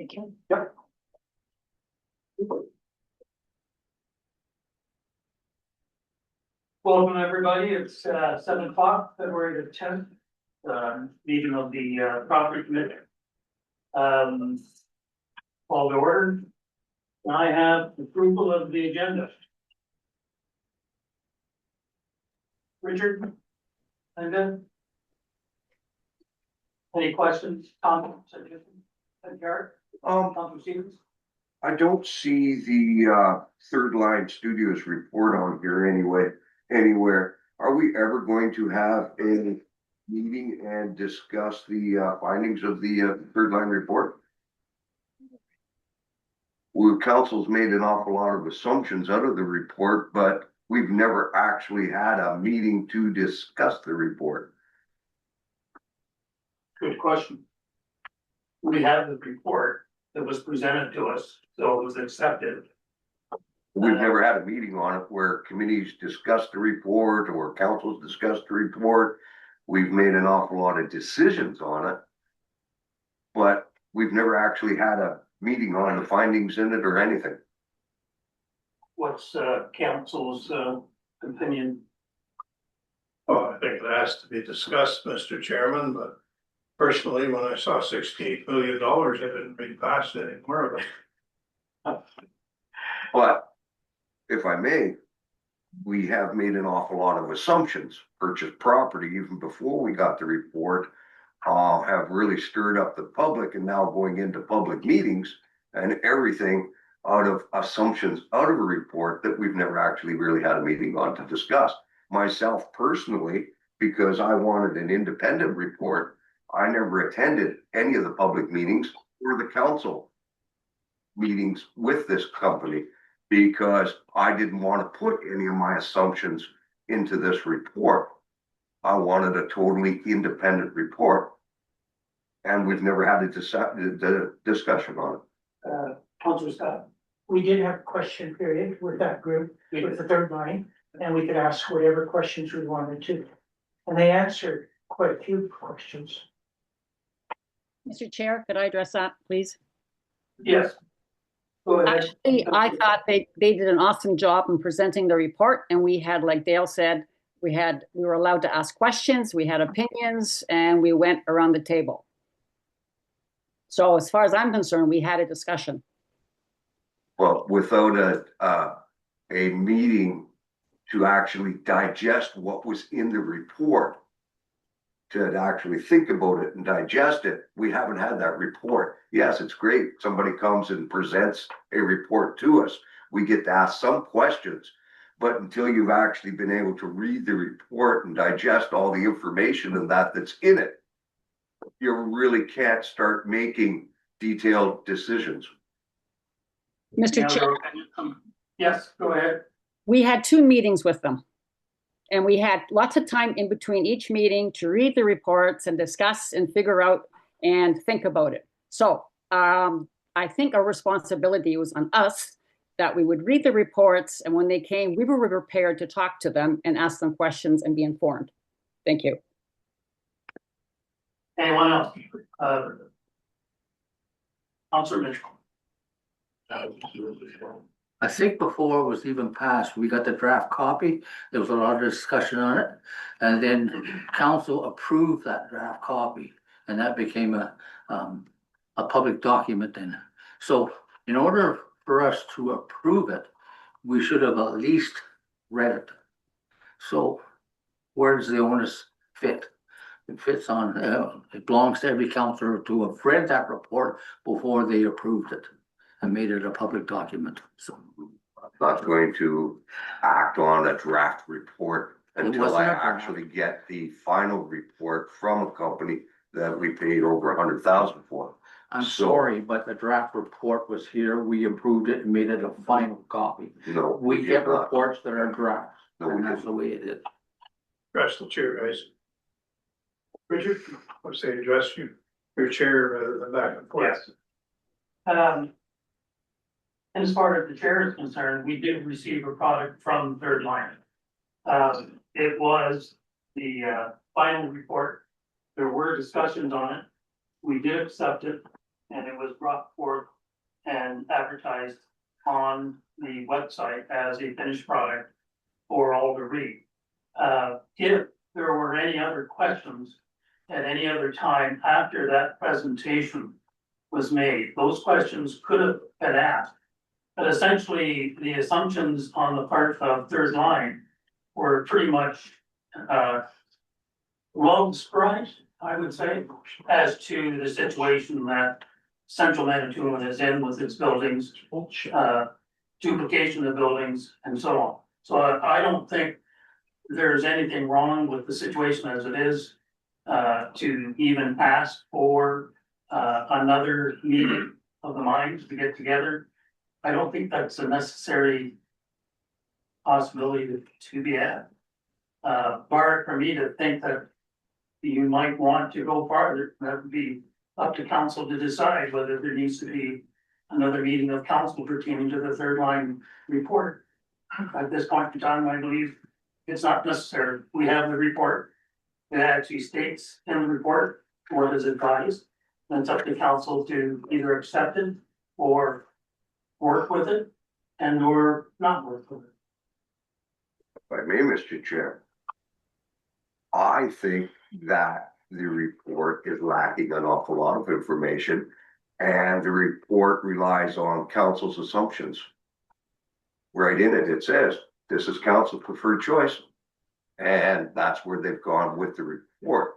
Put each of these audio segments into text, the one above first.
Thank you. Yep. Welcome, everybody. It's 7 o'clock, February the 10th, meeting of the property committee. Call to order. I have approval of the agenda. Richard? Linda? Any questions, comments, suggestions? Garrett? Councilor Stevens? I don't see the third line studios report on here anywhere. Are we ever going to have a meeting and discuss the findings of the third line report? Well, council's made an awful lot of assumptions out of the report, but we've never actually had a meeting to discuss the report. Good question. We have the report that was presented to us, so it was accepted. We've never had a meeting on it where committees discussed the report or councils discussed the report. We've made an awful lot of decisions on it, but we've never actually had a meeting on the findings in it or anything. What's council's opinion? Well, I think it has to be discussed, Mr. Chairman, but personally, when I saw $68 million, I didn't read past any more of it. But if I may, we have made an awful lot of assumptions, purchased property even before we got the report, have really stirred up the public, and now going into public meetings and everything out of assumptions out of a report that we've never actually really had a meeting on to discuss. Myself personally, because I wanted an independent report, I never attended any of the public meetings or the council meetings with this company because I didn't want to put any of my assumptions into this report. I wanted a totally independent report, and we've never had a discussion on it. Councilor Scott? We did have a question period with that group, with the third line, and we could ask whatever questions we wanted to. And they answered quite a few questions. Mr. Chair, could I address that, please? Yes. Go ahead. Actually, I thought they did an awesome job in presenting the report, and we had, like Dale said, we were allowed to ask questions, we had opinions, and we went around the table. So as far as I'm concerned, we had a discussion. Well, without a meeting to actually digest what was in the report, to actually think about it and digest it, we haven't had that report. Yes, it's great. Somebody comes and presents a report to us. We get to ask some questions, but until you've actually been able to read the report and digest all the information and that's in it, you really can't start making detailed decisions. Mr. Chair, Yes, go ahead. we had 2 meetings with them. And we had lots of time in between each meeting to read the reports and discuss and figure out and think about it. So I think our responsibility was on us that we would read the reports, and when they came, we were prepared to talk to them and ask them questions and be informed. Thank you. Anyone else? Councilor Mitchell? I think before it was even passed, we got the draft copy. There was a lot of discussion on it. And then council approved that draft copy, and that became a public document then. So in order for us to approve it, we should have at least read it. So where does the onus fit? It fits on, it belongs to every councillor to have read that report before they approved it and made it a public document. So I'm not going to act on a draft report until I actually get the final report from a company that we paid over $100,000 for. I'm sorry, but the draft report was here. We approved it and made it a final copy. No, We did get not. reports that are drafts, No, we and that's didn't. the way it is. Address the chair, guys. Richard? I say address your chair rather than back and forth. Yes. As far as the chair is concerned, we did receive a product from Third Line. It was the final report. There were discussions on it. We did accept it. and it was brought forth and advertised on the website as a finished product for all to read. If there were any other questions at any other time after that presentation was made, those questions could have been asked. But essentially, the assumptions on the part of Third Line were pretty much well described, I would say, as to the situation that Central Manitoulin is in with its buildings, duplication of buildings and so on. So I don't think there's anything wrong with the situation as it is, to even ask for another meeting of the minds to get together. I don't think that's a necessary possibility to be had. Bar for me to think that you might want to go farther, that would be up to council to decide whether there needs to be another meeting of council pertaining to the Third Line report. At this point in time, I believe it's not necessary. We have the report. It actually states in the report what is advised. And it's up to council to either accept it or work with it and or not work with it. If I may, Mr. Chair, I think that the report is lacking an awful lot of information, and the report relies on council's assumptions. Right in it, it says, this is council preferred choice. And that's where they've gone with the report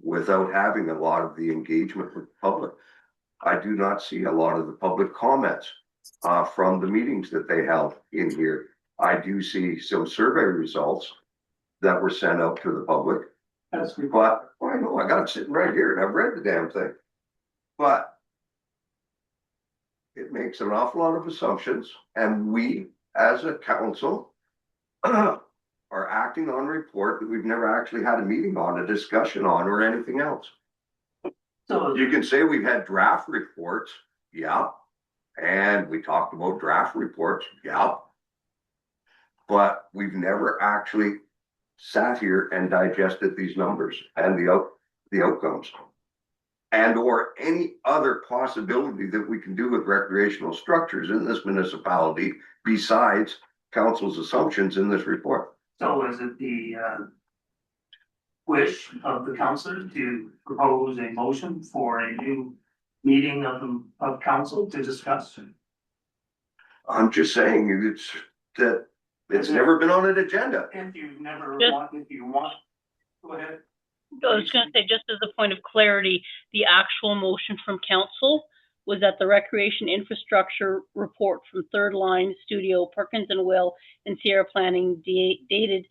without having a lot of the engagement with the public. I do not see a lot of the public comments from the meetings that they held in here. I do see some survey results that were sent out to the public. But I know I got it sitting right here and I've read the damn thing. But it makes an awful lot of assumptions, and we as a council are acting on a report that we've never actually had a meeting on, a discussion on, or anything else. So You can say we've had draft reports, yeah, and we talked about draft reports, yeah. But we've never actually sat here and digested these numbers and the outcomes. And or any other possibility that we can do with recreational structures in this municipality besides council's assumptions in this report. So is it the wish of the council to propose a motion for a new meeting of council to discuss? I'm just saying it's never been on an agenda. If you never Just- want, if you want, go ahead. I was gonna say, just as a point of clarity, the actual motion from council was that the recreation infrastructure report from Third Line Studio, Perkins and Will, and Sierra Planning dated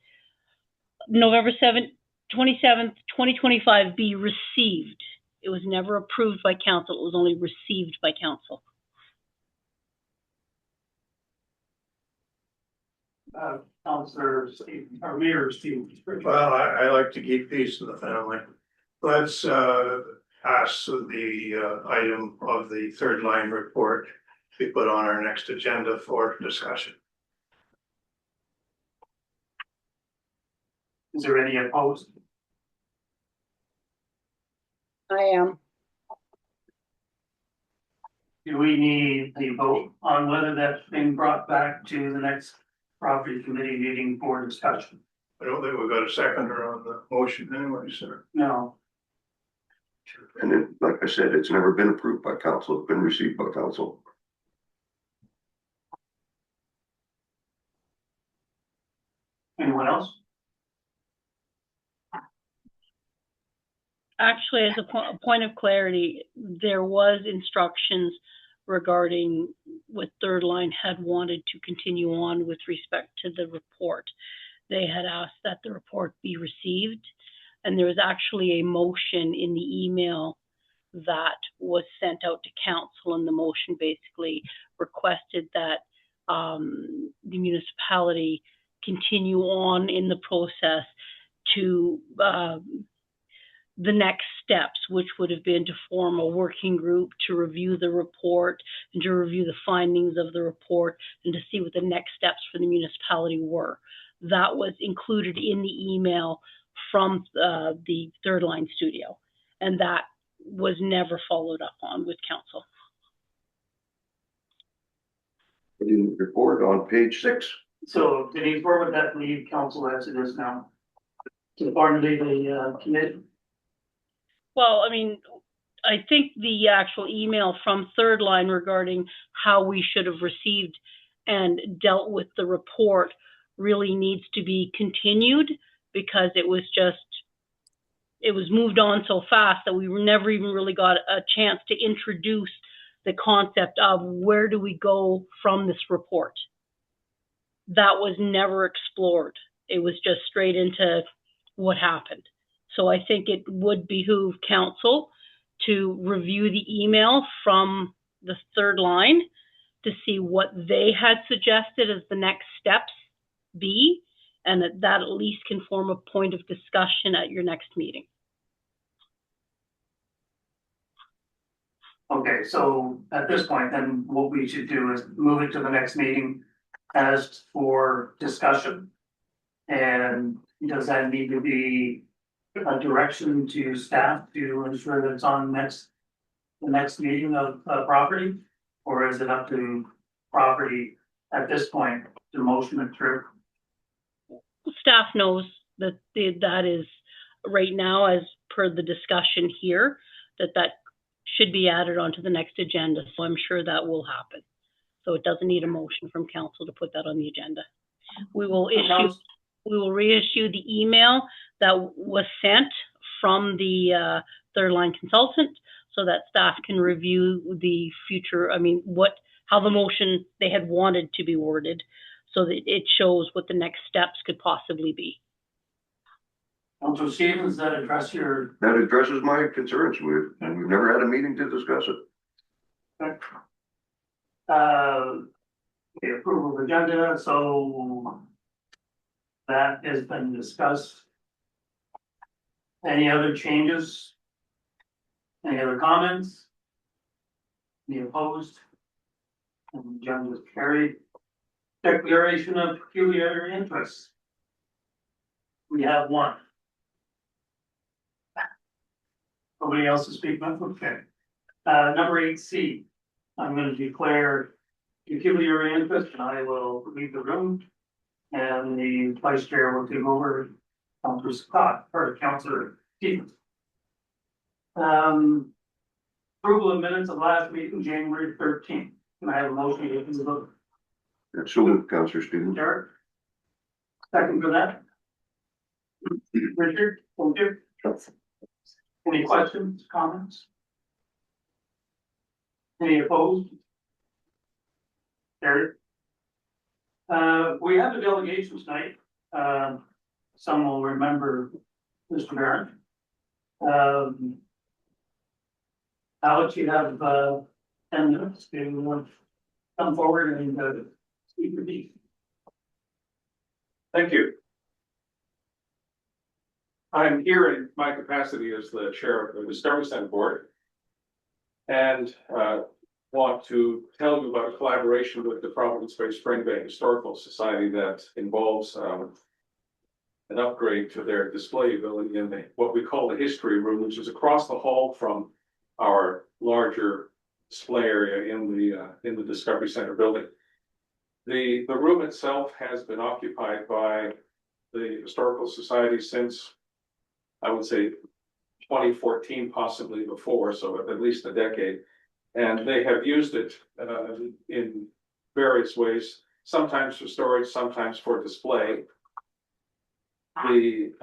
November 27th, 2025 be received. It was never approved by council. It was only received by council. Councilor Steve, or Mayor Steve. Well, I like to keep peace in the family. Let's ask the item of the Third Line report be put on our next agenda for discussion. Is there any opposed? I am. Do we need a vote on whether that's being brought back to the next property committee meeting for discussion? I don't think we've got a seconder on the motion anyway, sir. No. And then, like I said, it's never been approved by council, it's been received by council. Anyone else? Actually, as a point of clarity, there was instructions regarding what Third Line had wanted to continue on with respect to the report. They had asked that the report be received, and there was actually a motion in the email that was sent out to council, and the motion basically requested that the municipality continue on in the process to the next steps, which would have been to form a working group to review the report and to review the findings of the report and to see what the next steps for the municipality were. That was included in the email from the Third Line Studio. And that was never followed up on with council. Report on page 6. So Denise, where would that leave council as it is now? To formulate a committee? Well, I mean, I think the actual email from Third Line regarding how we should have received and dealt with the report really needs to be continued, because it was moved on so fast that we never even really got a chance to introduce the concept of where do we go from this report. That was never explored. It was just straight into what happened. So I think it would behoove council to review the email from the Third Line to see what they had suggested as the next steps be, and that at least can form a point of discussion at your next meeting. Okay, so at this point, then what we should do is move it to the next meeting as for discussion. And does that need to be a direction to staff to ensure that it's on the next meeting of property? Or is it up to property at this point to motion it through? Staff knows that that is right now, as per the discussion here, that should be added onto the next agenda. So I'm sure that will happen. So it doesn't need a motion from council to put that on the agenda. We will reissue the email that was sent from the Third Line consultant, so that staff can review the future, how the motion they had wanted to be worded, so that it shows what the next steps could possibly be. Councilor Stevens, that addresses my concerns. We've never had a meeting to discuss it. Okay. The approval of agenda, so that has been discussed. Any other changes? Any other comments? Any opposed? And agenda is carried. Declaration of peculiar interest. We have one. Nobody else to speak of? Okay. Number 8C, I'm going to declare peculiar interest, and I will leave the room. And the vice chair will take over. Councilor Scott, or Councilor Stevens. Approval of minutes of last meeting, January 13th. Can I have a motion to the vote? So moved, Councilor Stevens. Derek? Second for that? Richard, thank you. Any questions, comments? Any opposed? Derek? We have a delegation tonight. Some will remember Mr. Barron. Alex, you have 10 minutes to come forward and speak with me. Thank you. I'm here in my capacity as the chair of the Discovery Center Board, and want to tell you about a collaboration with the Providence Bay Spring Bay Historical Society that involves an upgrade to their display ability in what we call the history room, which is across the hall from our larger display area in the Discovery Center building. The room itself has been occupied by the Historical Society since, I would say, 2014, possibly before, so at least a decade. And they have used it in various ways, sometimes for storage, sometimes for display. The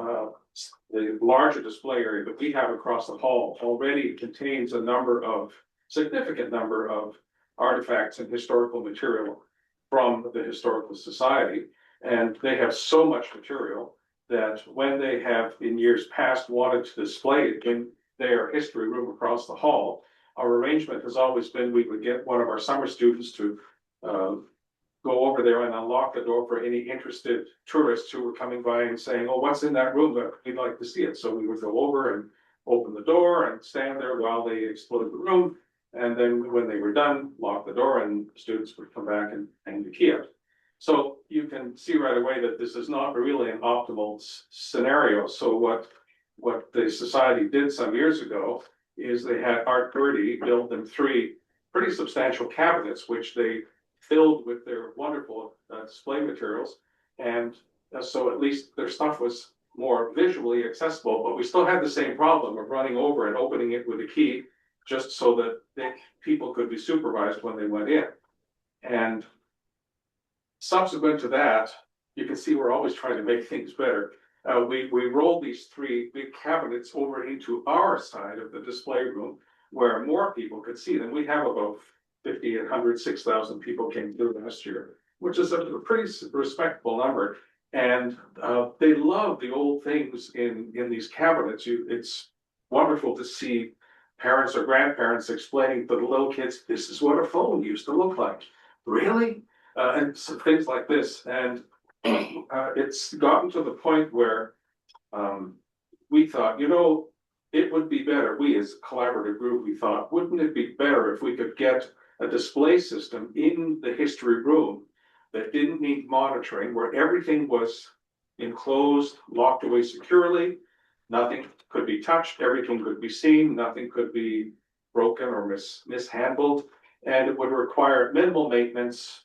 larger display area that we have across the hall already contains a significant number of artifacts and historical material from the Historical Society. And they have so much material that when they have in years past wanted to display it in their history room across the hall, our arrangement has always been we would get one of our summer students to go over there and unlock the door for any interested tourists who were coming by and saying, oh, what's in that room? We'd like to see it. So we would go over and open the door and stand there while they explored the room. And then when they were done, lock the door and students would come back and hang the key up. So you can see right away that this is not really an optimal scenario. So what the society did some years ago is they had Art Birdie build them 3 pretty substantial cabinets, which they filled with their wonderful display materials. And so at least their stuff was more visually accessible, but we still had the same problem of running over and opening it with a key, just so that people could be supervised when they went in. And subsequent to that, you can see we're always trying to make things better. We rolled these 3 big cabinets over into our side of the display room where more people could see them. We have about 5,800, 6,000 people came through last year, which is a pretty respectable number. And they love the old things in these cabinets. It's wonderful to see parents or grandparents explaining to the little kids, this is what a phone used to look like. Really? And some things like this. And it's gotten to the point where we thought, it would be better. We as a collaborative group, we thought, wouldn't it be better if we could get a display system in the history room that didn't need monitoring, where everything was enclosed, locked away securely, nothing could be touched, everything could be seen, nothing could be broken or mishandled, and it would require minimal maintenance.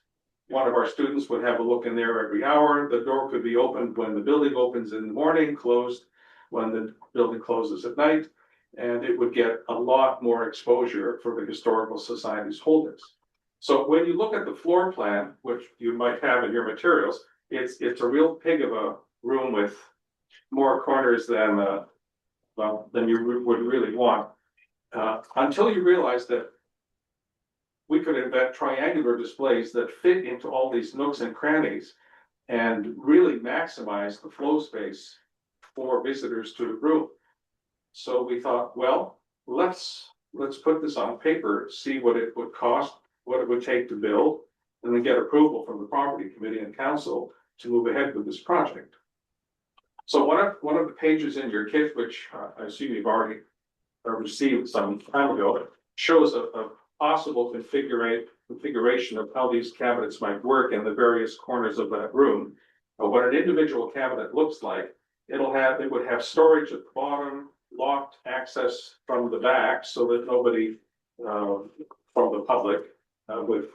One of our students would have a look in there every hour. The door could be opened when the building opens in the morning, closed when the building closes at night, and it would get a lot more exposure for the Historical Society's holdings. So when you look at the floor plan, which you might have in your materials, it's a real pig of a room with more corners than you would really want. Until you realize that we could invent triangular displays that fit into all these nooks and crannies and really maximize the flow space for visitors to the room. So we thought, well, let's put this on paper, see what it would cost, what it would take to build, and then get approval from the property committee and council to move ahead with this project. So one of the pages in your kit, which I assume you've already received some time ago, shows a possible configuration of how these cabinets might work in the various corners of that room. What an individual cabinet looks like, it would have storage at the bottom, locked access from the back so that nobody from the public with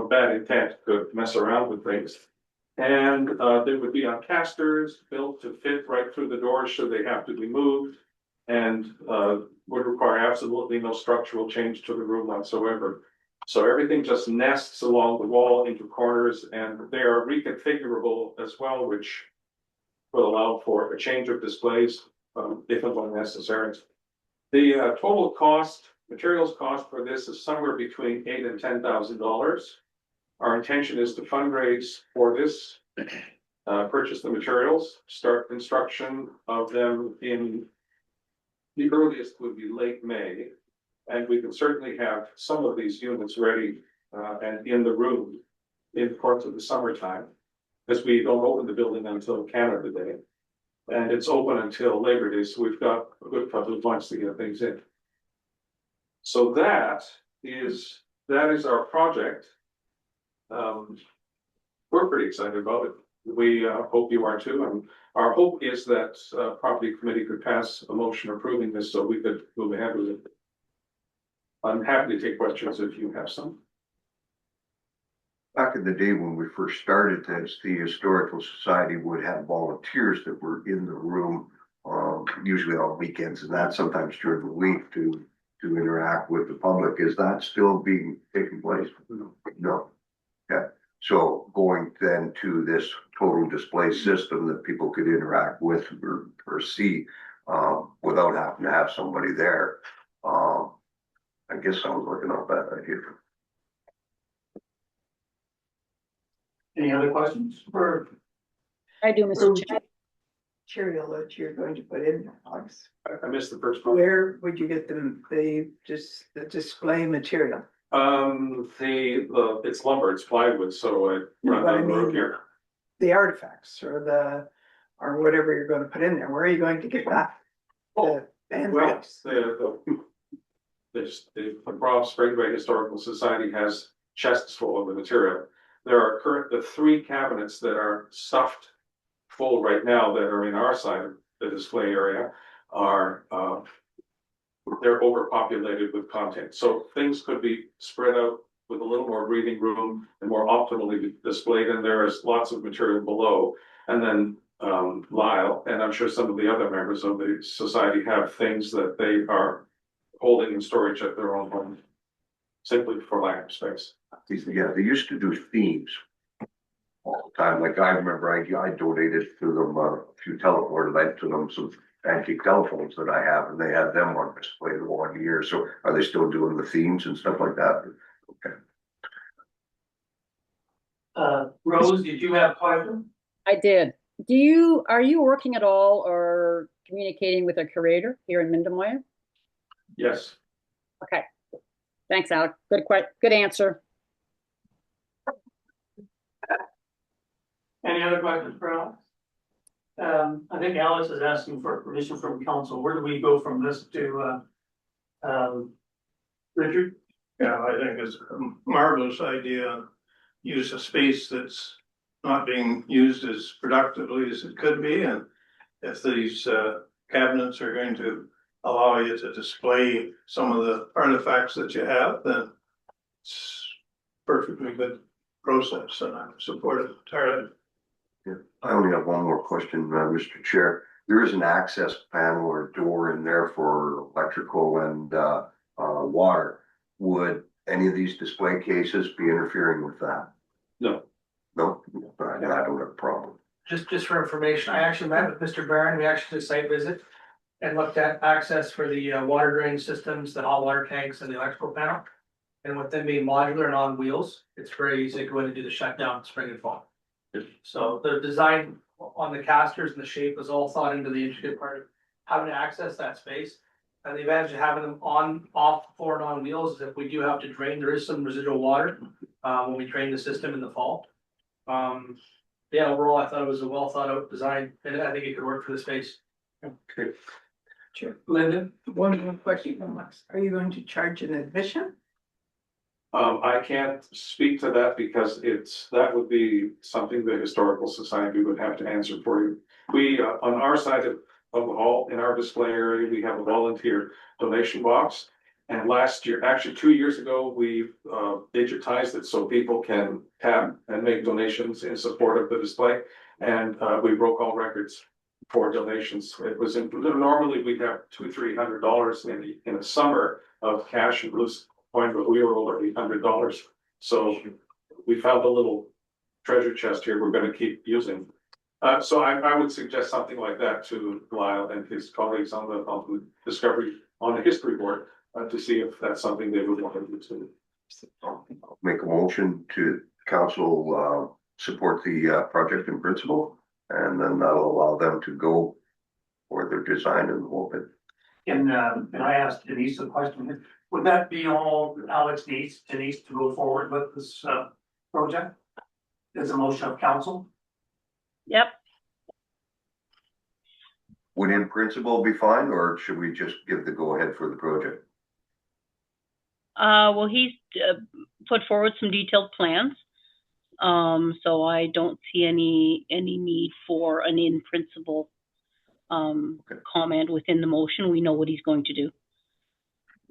bad intent could mess around with things. And they would be on casters built to fit right through the doors should they have to be moved, and would require absolutely no structural change to the room whatsoever. So everything just nests along the wall into corners, and they are reconfigurable as well, which will allow for a change of displays if and when necessary. The total cost, materials cost for this is somewhere between $8,000 and $10,000. Our intention is to fundraise for this, purchase the materials, start construction of them in the earliest would be late May. And we can certainly have some of these units ready and in the room in the course of the summertime, because we don't open the building until Canada Day. And it's open until Labor Day, so we've got a good couple of months to get things in. So that is our project. We're pretty excited about it. We hope you are too. And our hope is that property committee could pass a motion approving this so we could move ahead with it. I'm happy to take questions if you have some. Back in the day when we first started this, the Historical Society would have volunteers that were in the room, usually on weekends and that, sometimes during the week to interact with the public. Is that still taking place? No. Yeah. So going then to this total display system that people could interact with or see without having to have somebody there. I guess sounds like not a bad idea. Any other questions for? I do, Mr. Chair. Material that you're going to put in there, Alex. I missed the first part. Where would you get the display material? It's lumber, it's plywood, so I run down the road here. The artifacts or whatever you're going to put in there. Where are you going to get that? Well, the Rob Sprague Historical Society has chests full of the material. There are the 3 cabinets that are stuffed full right now that are in our side of the display area are they're overpopulated with content. So things could be spread out with a little more breathing room and more optimally displayed, and there is lots of material below. And then Lyle, and I'm sure some of the other members of the society have things that they are holding in storage at their own home, simply for lack of space. Yeah, they used to do themes all the time. Like I remember I donated to them a few telephone, lent to them some antique telephones that I have, and they had them on display the 1 year. So are they still doing the themes and stuff like that? Okay. Rose, did you have a question? I did. Are you working at all or communicating with a curator here in Mindemoya? Yes. Okay. Thanks, Alex. Good answer. Any other questions for Alex? I think Alex is asking for permission from council. Where do we go from this to, Richard? Yeah, I think it's a marvelous idea. Use a space that's not being used as productively as it could be, and if these cabinets are going to allow you to display some of the artifacts that you have, then it's perfectly good process, and I support it entirely. Yeah. I only have one more question, Mr. Chair. There is an access panel or door in there for electrical and water. Would any of these display cases be interfering with that? No. No, I don't have a problem. Just for information, I actually met with Mr. Barron, we actually did a site visit and looked at access for the water drain systems, the hot water tanks and the electrical panel. And with them being modular and on wheels, it's very easy to go in and do the shutdown spring and fall. So the design on the casters and the shape was all thought into the intricate part of how to access that space. And the advantage of having them on, off, forward on wheels is if we do have to drain, there is some residual water when we drain the system in the fall. Yeah, overall, I thought it was a well thought out design, and I think it could work for the space. Okay. Sure. Lyndon? One more question, Alex. Are you going to charge an admission? I can't speak to that because that would be something the Historical Society would have to answer for you. We, on our side of the hall, in our display area, we have a volunteer donation box. And last year, actually 2 years ago, we digitized it so people can tap and make donations in support of the display. And we broke all records for donations. It was normally we'd have $200-300 in a summer of cash and loose coin, but we were over $800. So we found a little treasure chest here we're going to keep using. So I would suggest something like that to Lyle and his colleagues on the Discovery on the History Board to see if that's something they would want to do. I'll make a motion to council support the project in principle, and then that'll allow them to go for their design and the whole bit. And I asked Denise a question. Would that be all Alex needs, Denise, to go forward with this project? As a motion of council? Yep. Would in principle be fine, or should we just give the go ahead for the project? Well, he's put forward some detailed plans. So I don't see any need for an in principle comment within the motion. We know what he's going to do.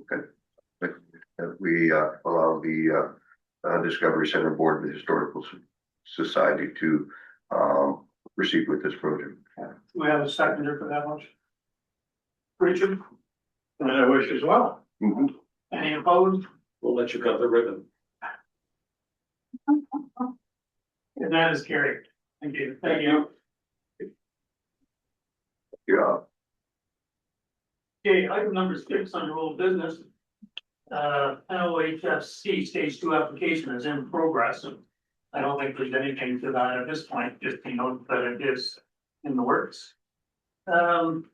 Okay. We allow the Discovery Center Board of the Historical Society to proceed with this project. We have a seconder for that motion. Richard, And I wish as well. Mhm. any opposed? We'll let you cut the ribbon. And that is carried. Thank you. Thank you. Yeah. Okay, item number 6 under old business. NOHFC stage 2 application is in progress. I don't think there's anything to that at this point, just to note that it is in the works. Item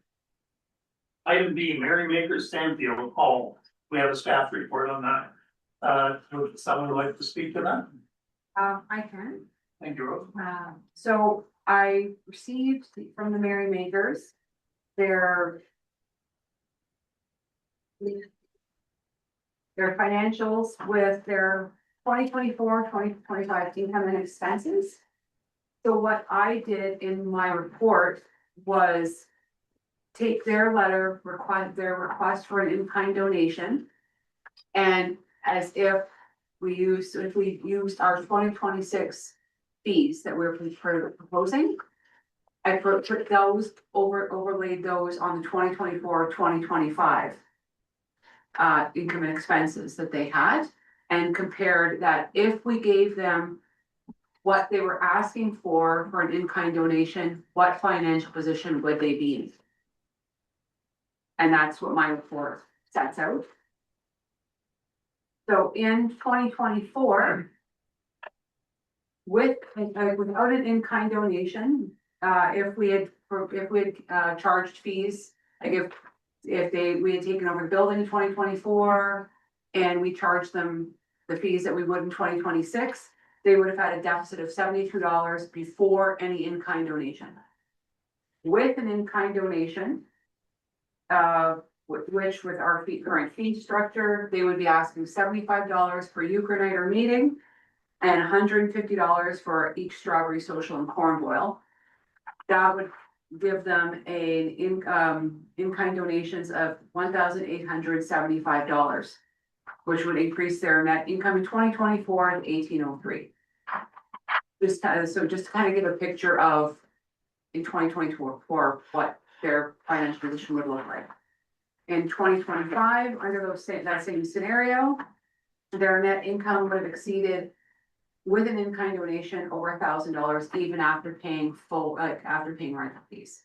B, Merrymaker Stanfield Hall. We have a staff report on that. Would someone like to speak to that? I can. Thank you, Rose. So I received from the Merrymakers their financials with their 2024-2025 income and expenses. So what I did in my report was take their letter, their request for an in-kind donation. And as if we used our 2026 fees that we're proposing. I put those overlaid those on the 2024-2025 income and expenses that they had, and compared that if we gave them what they were asking for an in-kind donation, what financial position would they be in? And that's what my report sets out. So in 2024, without an in-kind donation, if we had charged fees, like if we had taken over the building in 2024 and we charged them the fees that we would in 2026, they would have had a deficit of $72 before any in-kind donation. With an in-kind donation, which with our current fee structure, they would be asking $75 per euchre night or meeting and $150 for each strawberry social and corn boil. That would give them in-kind donations of $1,875, which would increase their net income in 2024 to 1,803. Just to kind of give a picture of in 2024 for what their financial position would look like. In 2025, under that same scenario, their net income would have exceeded with an in-kind donation over $1,000, even after paying rental fees.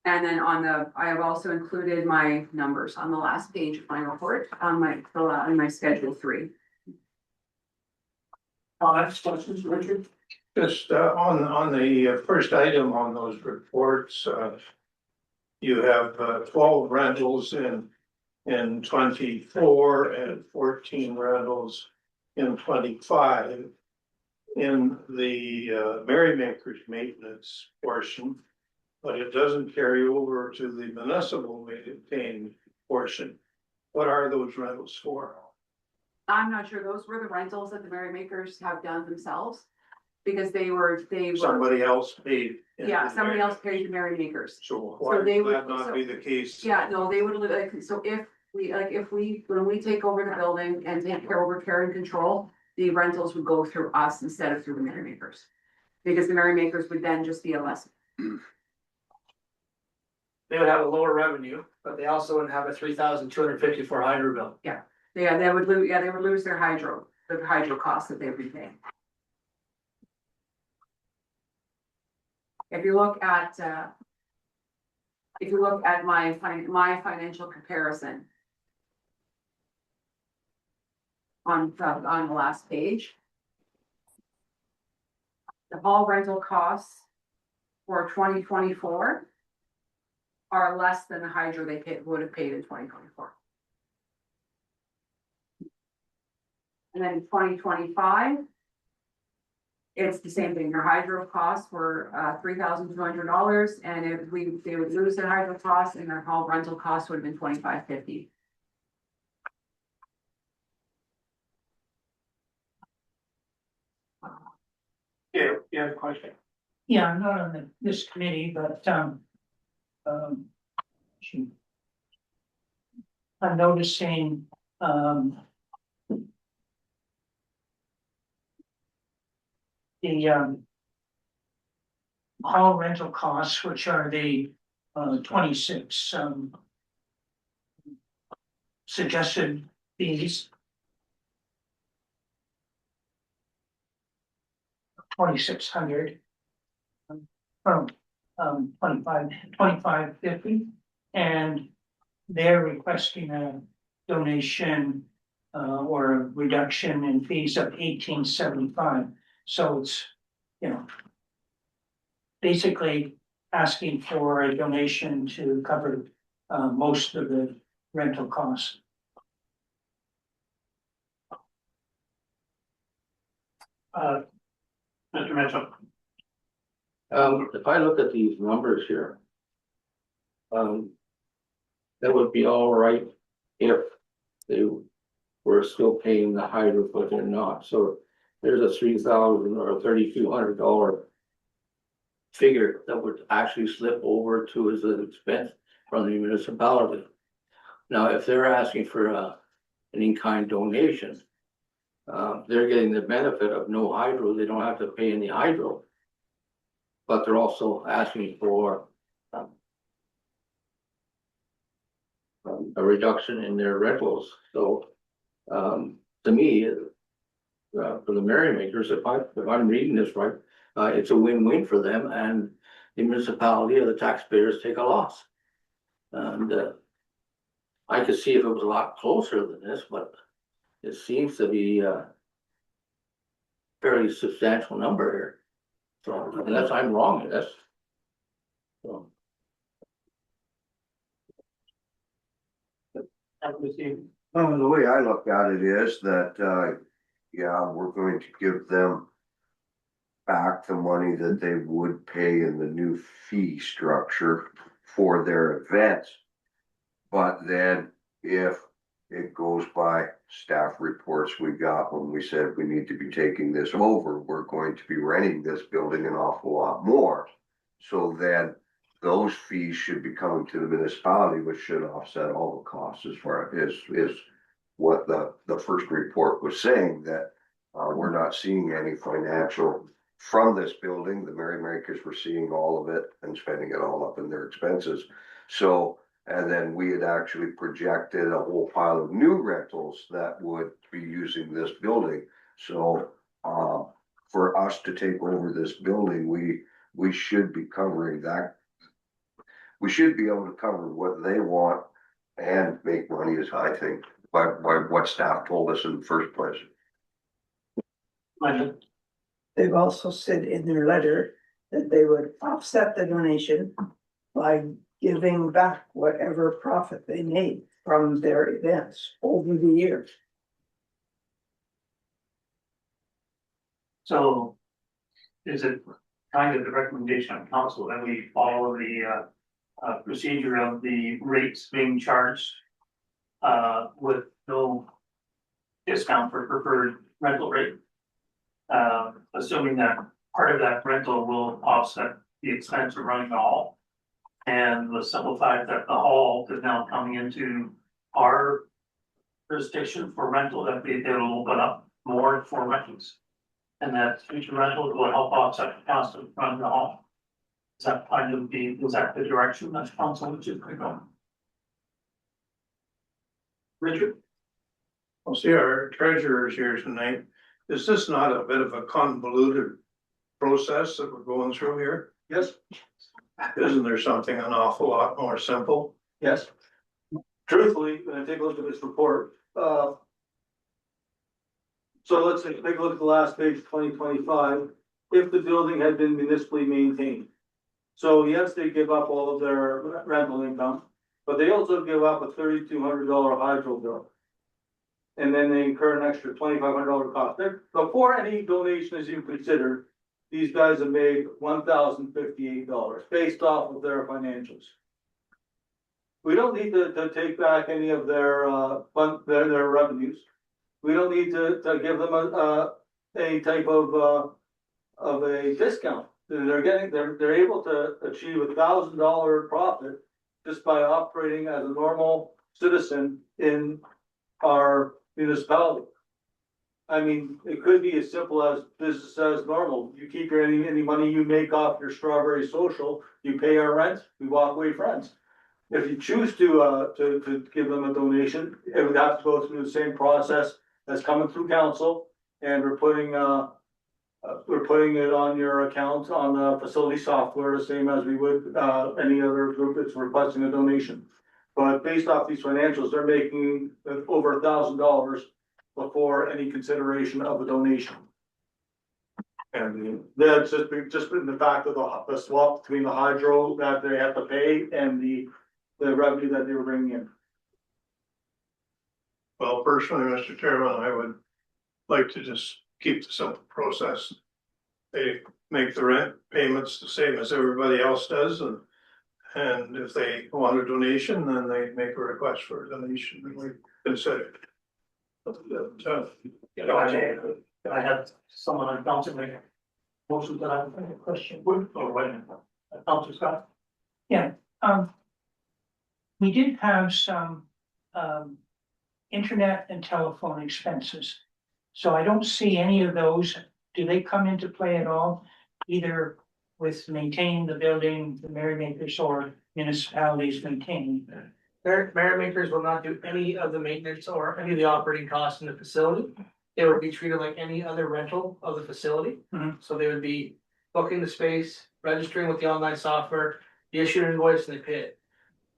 And then I have also included my numbers on the last page of my report on my schedule 3. Comments, questions, Richard? Just on the first item on those reports, you have 12 rentals in 24 and 14 rentals in 25. In the Merrymakers maintenance portion, but it doesn't carry over to the municipal maintained portion. What are those rentals for? I'm not sure. Those were the rentals that the Merrymakers have done themselves because they were. Somebody else paid. Yeah, somebody else paid the Merrymakers. So why would that not be the case? Yeah, no, they would like, so if when we take over the building and take over care and control, the rentals would go through us instead of through the Merrymakers. Because the Merrymakers would then just be a less. They would have a lower revenue, but they also would have a $3,250 for hydro bill. Yeah, they would lose their hydro costs that they would be paying. If you look at my financial comparison on the last page, the hall rental costs for 2024 are less than the hydro they would have paid in 2024. And then in 2025, it's the same thing. Their hydro costs were $3,200, and they would lose their hydro costs, and their hall rental costs would have been $2,550. Yeah, you have a question? Yeah, I'm not on this committee, but, I'm noticing, the hall rental costs, which are the 26 suggested fees. 2,600 from 2550, and they're requesting a donation or a reduction in fees of 1875. So it's, basically asking for a donation to cover most of the rental costs. Mr. Mitchell. If I look at these numbers here, that would be all right if they were still paying the hydro, but they're not. So there's a $3,000 or $3,200 figure that would actually slip over to his expense from the municipality. Now, if they're asking for an in-kind donation, they're getting the benefit of no hydro, they don't have to pay any hydro. But they're also asking for a reduction in their rentals, so, to me, for the merrymakers, if I'm reading this right, it's a win-win for them, and the municipality or the taxpayers take a loss. And, I could see if it was a lot closer than this, but it seems to be a fairly substantial number here. So unless I'm wrong in this. So. The way I look at it is that, yeah, we're going to give them back the money that they would pay in the new fee structure for their events. But then if it goes by staff reports we got when we said we need to be taking this over, we're going to be renting this building an awful lot more. So then those fees should be coming to the municipality, which should offset all the costs as far as is what the first report was saying, that we're not seeing any financial from this building. The merrymakers were seeing all of it and spending it all up in their expenses. So, and then we had actually projected a whole pile of new rentals that would be using this building. So for us to take over this building, we should be covering that. We should be able to cover what they want and make money, as I think, by what staff told us in the first place. They've also said in their letter that they would offset the donation by giving back whatever profit they made from their events over the years. So is it kind of the recommendation of council that we follow the procedure of the rates being charged with no discount for preferred rental rate? Assuming that part of that rental will offset the expense of running the hall. And the simple fact that the hall is now coming into our jurisdiction for rental, that it'll open up more for rentals. And that future rentals will help offset the cost of running the hall. Is that kind of is that the direction that council should go? Richard? I'll see our treasurer's here tonight. Is this not a bit of a convoluted process that we're going through here? Yes, Isn't there something an awful lot more simple? yes. Truthfully, when I take a look at this report, so let's take a look at the last page, 2025, if the building had been municipally maintained. So yes, they give up all of their rental income, but they also give up a $3,200 hydro bill. And then they incur an extra $2,500 cost. Before any donation is even considered, these guys have made $1,058 based off of their financials. We don't need to take back any of their their revenues. We don't need to give them a type of a discount. They're able to achieve $1,000 profit just by operating as a normal citizen in our municipality. I mean, it could be as simple as business as normal. You keep any money you make off your strawberry social, you pay our rent, we walk away friends. If you choose to give them a donation, it would have to go through the same process as coming through council, and we're putting it on your account on the facility software, the same as we would any other group that's requesting a donation. But based off these financials, they're making over $1,000 before any consideration of a donation. And that's just in the fact of the swap between the hydro that they have to pay and the revenue that they were bringing in. Well, personally, Mr. Chairman, I would like to just keep the simple process. They make the rent payments the same as everybody else does, and if they want a donation, then they make a request for a donation and we consider it. I have someone on council here. Motion that I have a question. Oh, wait a minute. Counselor Scott? Yeah, we did have some, internet and telephone expenses. So I don't see any of those. Do they come into play at all? Either with maintaining the building, the merrymakers, or municipalities maintaining? Merrymakers will not do any of the maintenance or any of the operating costs in the facility. They would be treated like any other rental of the facility. Mhm. So they would be booking the space, registering with the online software, the issue an invoice, and they pay it.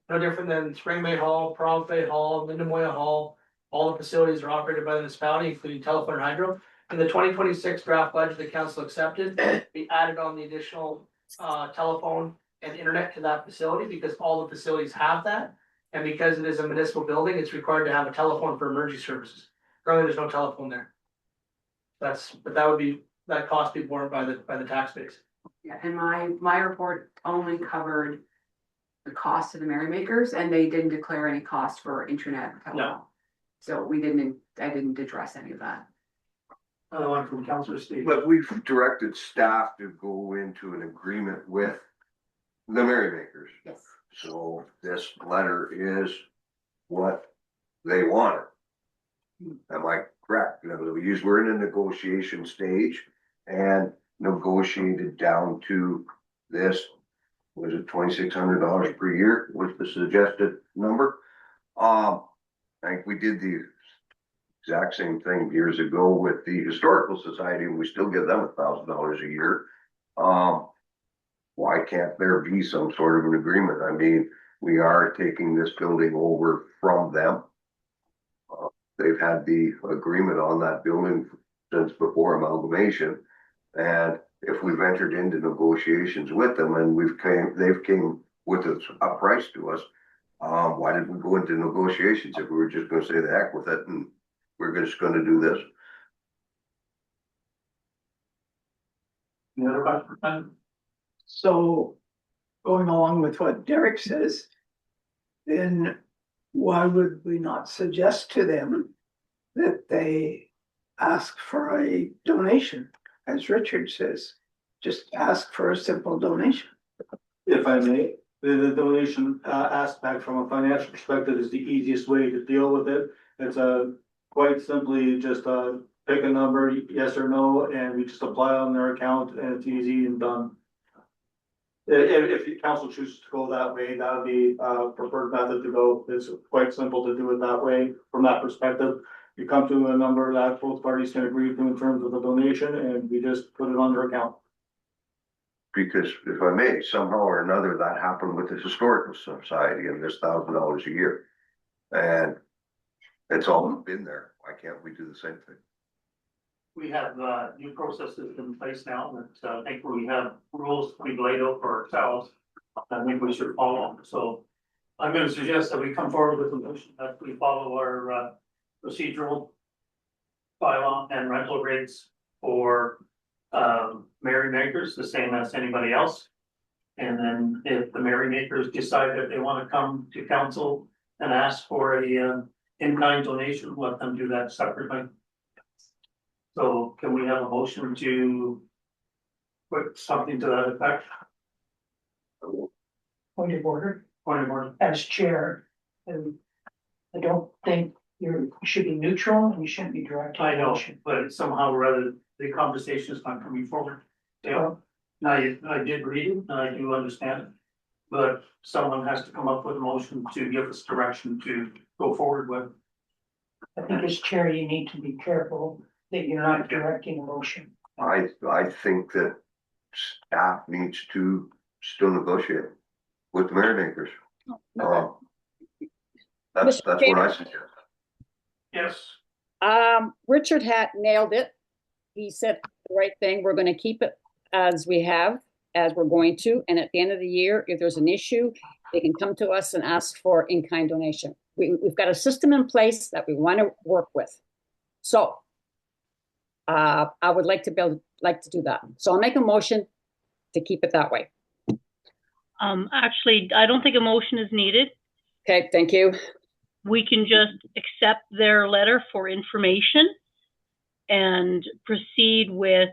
No different than Spring Bay Hall, Prom Bay Hall, Lindamoya Hall. All the facilities are operated by the municipality, including telephone and hydro. In the 2026 draft budget the council accepted, we added on the additional telephone and internet to that facility because all the facilities have that. And because it is a municipal building, it's required to have a telephone for emergency services. Currently, there's no telephone there. But that cost be borne by the tax base. Yeah, and my report only covered the cost of the merrymakers, and they didn't declare any cost for internet or telephone. No. So I didn't address any of that. Another one from Councilor Steve. But we've directed staff to go into an agreement with the merrymakers. Yes. So this letter is what they wanted. Am I correct? In other words, we're in a negotiation stage and negotiated down to this, was it $2,600 per year was the suggested number? I think we did the exact same thing years ago with the Historical Society, and we still give them $1,000 a year. Why can't there be some sort of an agreement? I mean, we are taking this building over from them. They've had the agreement on that building since before amalgamation. And if we've entered into negotiations with them and they've came with a price to us, why did we go into negotiations if we were just gonna say the heck with it and we're just gonna do this? Any other question? So going along with what Derek says, then why would we not suggest to them that they ask for a donation? As Richard says, just ask for a simple donation. If I may, the donation aspect from a financial perspective is the easiest way to deal with it. It's quite simply just pick a number, yes or no, and we just apply on their account and it's easy and done. If the council chooses to go that way, that would be a preferred method to go. It's quite simple to do it that way. From that perspective, you come to a number that both parties can agree to in terms of the donation, and we just put it on their account. Because if I may, somehow or another, that happened with the Historical Society and this $1,000 a year. And it's always been there. Why can't we do the same thing? We have new processes in place now that I think we have rules we've laid out for ourselves. I think we should follow them. So I'm going to suggest that we come forward with a motion that we follow our procedural bylaw and rental rates for merrymakers, the same as anybody else. And then if the merrymakers decide that they want to come to council and ask for a in-kind donation, let them do that separately. So can we have a motion to put something to that effect? Point of order, Point of order. as chair, and I don't think you should be neutral and you shouldn't be directing. I know, motion. but somehow or other, the conversation is not coming forward. Yeah, I did read it, and I do understand it. But someone has to come up with a motion to give us direction to go forward with. I think as chair, you need to be careful that you're not directing a motion. I think that staff needs to still negotiate with the merrymakers. That's what I suggest. Yes. Richard had nailed it. He said the right thing. We're going to keep it as we have, as we're going to. And at the end of the year, if there's an issue, they can come to us and ask for in-kind donation. We've got a system in place that we want to work with. So I would like to do that. So I'll make a motion to keep it that way. Actually, I don't think a motion is needed. Okay, thank you. We can just accept their letter for information and proceed with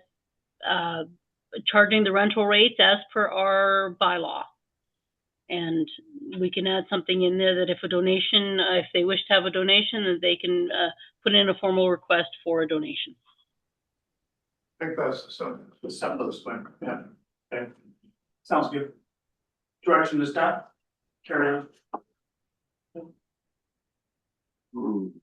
charging the rental rates as per our bylaw. And we can add something in there that if a donation, if they wish to have a donation, that they can put in a formal request for a donation. I think that's the simplest way, yeah, okay, sounds good. Direction to staff, carry on.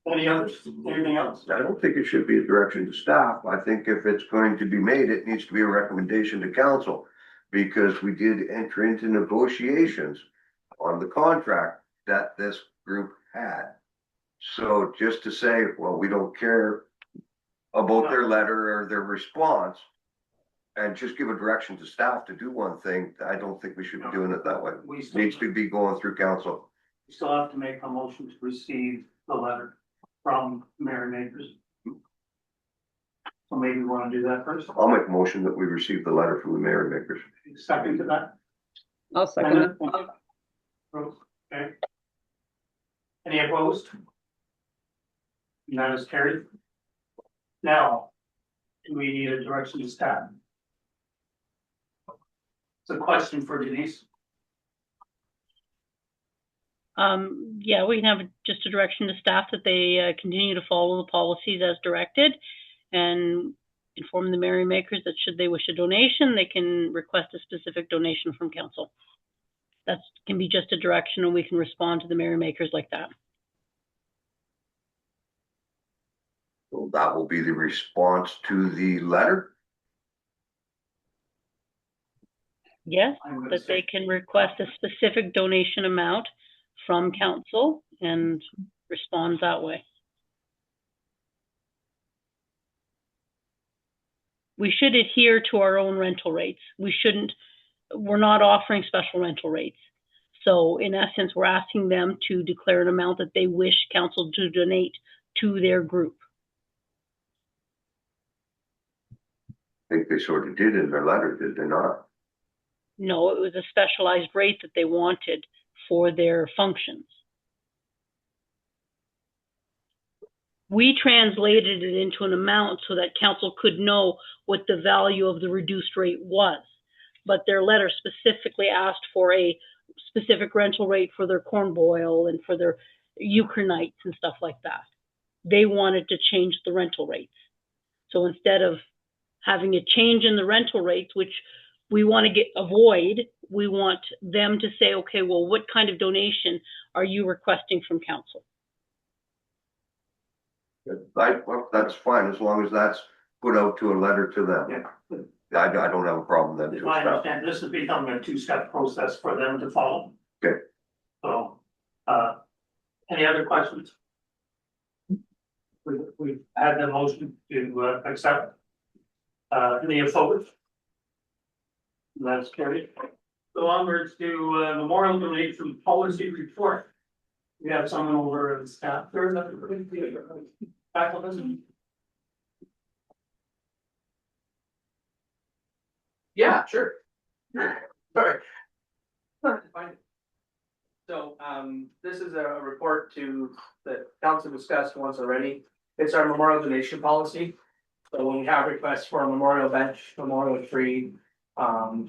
Any others, anything else? I don't think it should be a direction to staff. I think if it's going to be made, it needs to be a recommendation to council. Because we did enter into negotiations on the contract that this group had. So just to say, well, we don't care about their letter or their response. And just give a direction to staff to do one thing, I don't think we should be doing it that way. We It still, needs to be going through council. we still have to make a motion to receive the letter from Merrymakers. So maybe we wanna do that first, I'll make a motion that we receive the letter from the Merrymakers. second to that. I'll second it. Okay. Any opposed? And that is carried. Now, do we need a direction to staff? It's a question for Denise. Yeah, we can have just a direction to staff that they continue to follow the policies as directed and inform the Merrymakers that should they wish a donation, they can request a specific donation from council. That can be just a direction and we can respond to the Merrymakers like that. So that will be the response to the letter. Yes, I'm gonna that they say, can request a specific donation amount from council and respond that way. We should adhere to our own rental rates. We're not offering special rental rates. So in essence, we're asking them to declare an amount that they wish council to donate to their group. I think they sort of did in their letter, did they not? No, it was a specialized rate that they wanted for their functions. We translated it into an amount so that council could know what the value of the reduced rate was. But their letter specifically asked for a specific rental rate for their corn boil and for their Ukrainites and stuff like that. They wanted to change the rental rates. So instead of having a change in the rental rates, which we want to avoid, we want them to say, okay, well, what kind of donation are you requesting from council? Well, that's fine, as long as that's put out to a letter to them. yeah, I don't have a problem then. if I understand, this is becoming a two-step process for them to follow. Okay. So, any other questions? We've had the motion to accept. Any opposed? That's carried. So onwards to memorial donation policy report. We have someone over in staff. There's faculty. Yeah, sure. Sorry. Fine. So, this is a report that council discussed once already. It's our memorial donation policy. So when we have requests for a memorial bench, memorial tree,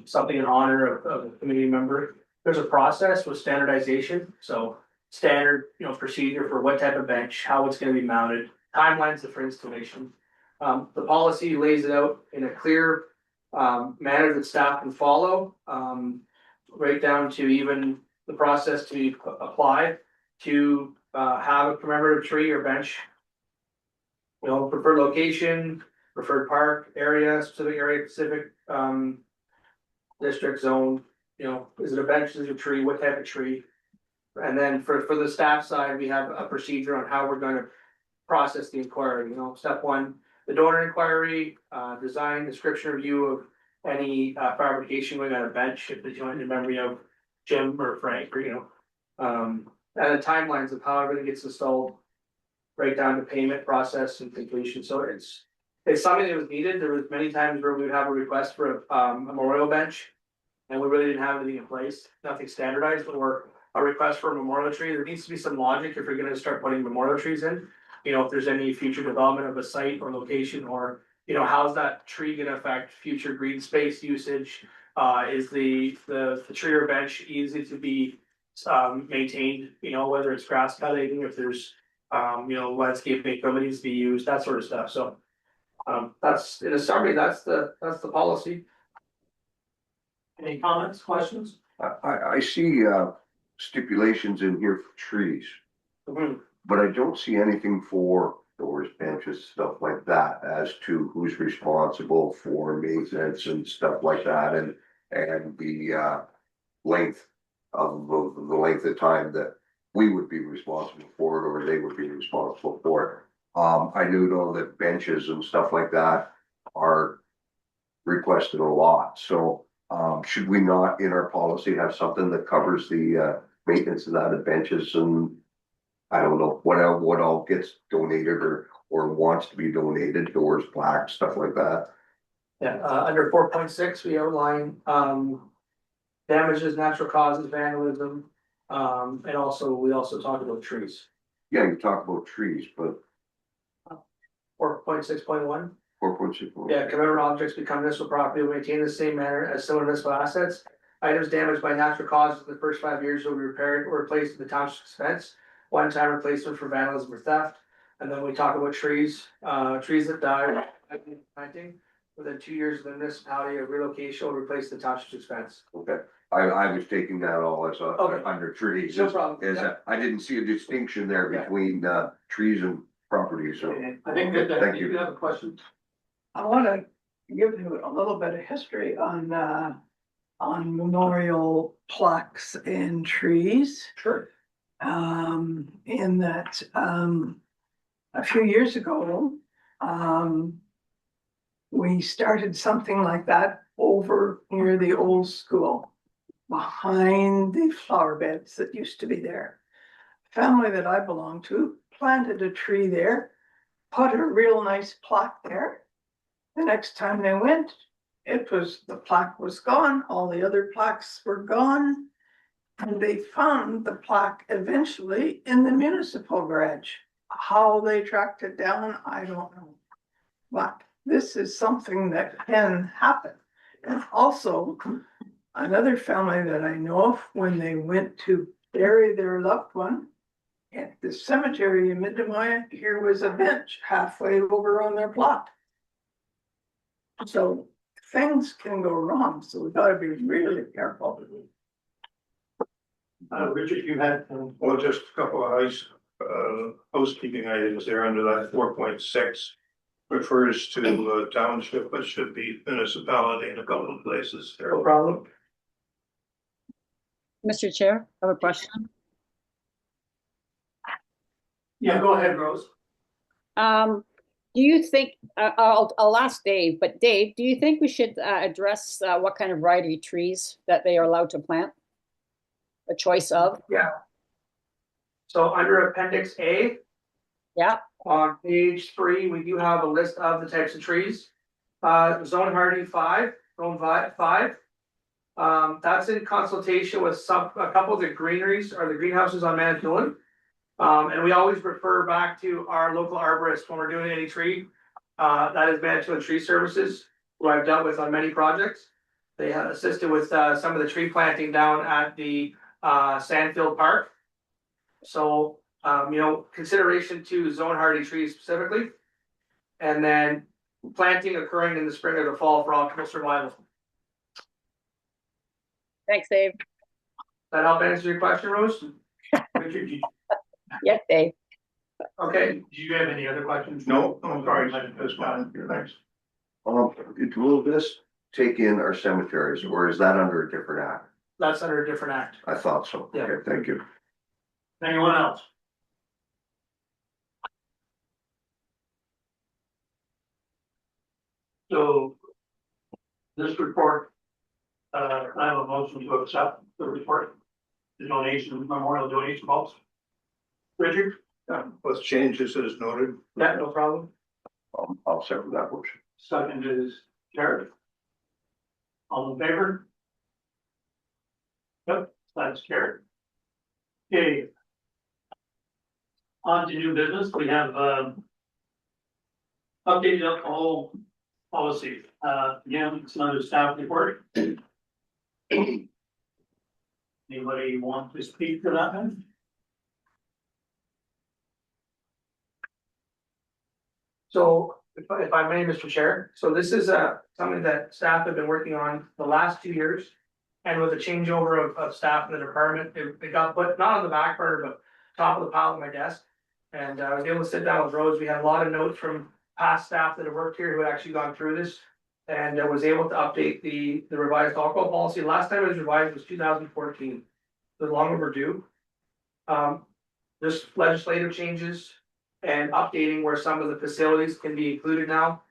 something in honor of a community member, there's a process with standardization. So standard, procedure for what type of bench, how it's gonna be mounted, timelines for installation. The policy lays it out in a clear manner that staff can follow, right down to even the process to be applied to have a commemorative tree or bench. Preferred location, preferred park area, specific district zone, is it a bench, is it a tree, what type of tree? And then for the staff side, we have a procedure on how we're gonna process the inquiry, step one, the donor inquiry, design, description, review of any fabrication going on a bench, if the joint in memory of Jim or Frank, or and the timelines of how everything gets installed, right down to payment process and completion. So it's something that was needed. There was many times where we would have a request for a memorial bench, and we really didn't have anything in place, nothing standardized, or a request for a memorial tree. There needs to be some logic if you're gonna start putting memorial trees in. If there's any future development of a site or location, or you know, how's that tree gonna affect future green space usage? Is the tree or bench easy to be maintained, you know, whether it's grass cutting, if there's you know, landscaping equipment needs to be used, that sort of stuff, so. That's, in a summary, that's the policy. Any comments, questions? I see, stipulations in here for trees, Mhm. but I don't see anything for doors, benches, stuff like that, as to who's responsible for maintenance and stuff like that, and the length of the length of time that we would be responsible for it, or they would be responsible for it. I do know that benches and stuff like that are requested a lot, so, should we not in our policy have something that covers the, maintenance of that, of benches and I don't know, what all gets donated or wants to be donated, doors, plaques, stuff like that? Yeah, under 4.6, we outline, damages, natural causes, vandalism, and also, we also talk about trees. Yeah, you talk about trees, but 4.6.1. 4.6. Yeah, commemorative objects become municipal property will maintain the same manner as similar municipal assets. Items damaged by natural causes in the first 5 years will be repaired or replaced at the township's expense. One-time replacement for vandalism or theft. And then we talk about trees, trees that die planting within 2 years of the municipality of relocation will replace the township's expense. Okay, I was taking that all as Okay. under trees. No problem. Is that, I didn't see a distinction there Yeah. between, trees and property, so. I think that, Thank if you you. have a question. I wanna give you a little bit of history on memorial plaques and trees. Sure. In that, a few years ago, we started something like that over near the old school, behind the flower beds that used to be there. Family that I belong to planted a tree there, put a real nice plaque there. The next time they went, the plaque was gone, all the other plaques were gone. And they found the plaque eventually in the municipal garage. How they tracked it down, I don't know. But this is something that can happen. And also, another family that I know of, when they went to bury their loved one at the cemetery in Middemeyer, here was a bench halfway over on their plot. So things can go wrong, so we gotta be really careful. Richard, you had, well, just a couple of housekeeping items there under that 4.6. Refers to township, but should be municipality in a couple of places there. No problem. Mr. Chair, I have a question. Yeah, go ahead, Rose. Do you think, I'll ask Dave, but Dave, do you think we should address what kind of variety of trees that they are allowed to plant? A choice of? Yeah. So under appendix A. Yeah. On page 3, we do have a list of the types of trees. Zone hardy 5, zone 5. That's in consultation with a couple of the greeneries or the greenhouses on Manitoulin. And we always refer back to our local arborist when we're doing any tree. That is Manitoulin Tree Services, who I've dealt with on many projects. They have assisted with some of the tree planting down at the Sandfield Park. So, you know, consideration to zone hardy trees specifically. And then planting occurring in the spring or the fall for optimal survival. Thanks, Dave. That help answer your question, Rose? Richard, Yes, Dave. okay, do you have any other questions? No, I'm sorry, that's fine, thanks. Will this take in our cemeteries, or is that under a different act? That's under a different act. I thought so. Yeah. Okay, thank you. Anyone else? So this report, I have a motion to accept the report, the donation, memorial donation box. Richard? With changes as noted. Yeah, no problem. I'll second that motion. Second is Jared. All in favor? Yep, that's carried. Okay. On to new business, we have updated alcohol policy, again, it's another staff report. Anybody want to speak to that one? So if I may, Mr. Chair, so this is something that staff have been working on the last 2 years. And with the changeover of staff in the department, it got put not on the back burner, but top of the pile on my desk. And I was able to sit down with Rose. We had a lot of notes from past staff that have worked here who had actually gone through this. And I was able to update the revised alcohol policy. Last time it was revised was 2014. It was long overdue. This legislative changes and updating where some of the facilities can be included now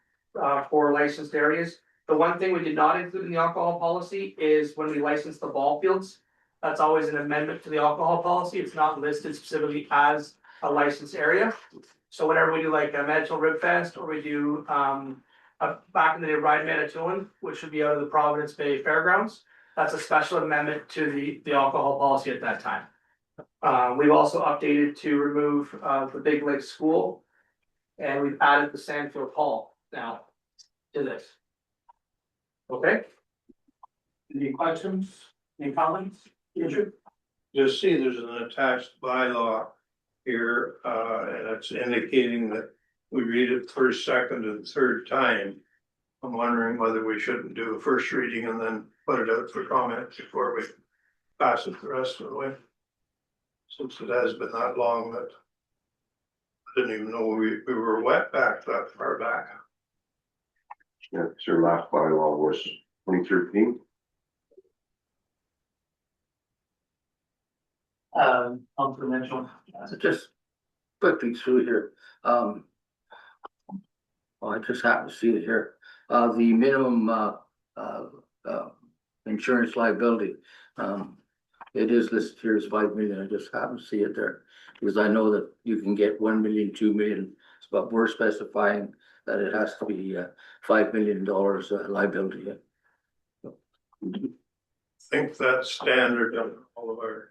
for licensed areas. The one thing we did not include in the alcohol policy is when we license the ball fields. That's always an amendment to the alcohol policy. It's not listed specifically as a licensed area. So whenever we do like a Manitoulin Rib Fest, or we do back in the day Ride Manitoulin, which would be out of the Providence Bay Fairgrounds, that's a special amendment to the alcohol policy at that time. We've also updated to remove the Big Lake School, and we've added the Sandfield Hall now to this. Okay? Any questions, any comments? Richard? Just see there's an attached bylaw here, and it's indicating that we read it first, second, and third time. I'm wondering whether we shouldn't do a first reading and then put it out for comment before we pass it the rest of the way. Since it has been that long that I didn't even know we were wet back that far back. Yeah, so your last bylaw was 2013. Confidential. Just quickly through here, well, I just happened to see it here, the minimum, insurance liability, it is listed here as 5 million, I just happened to see it there, because I know that you can get 1 million, 2 million, but we're specifying that it has to be, $5 million liability. I think that's standard on all of our.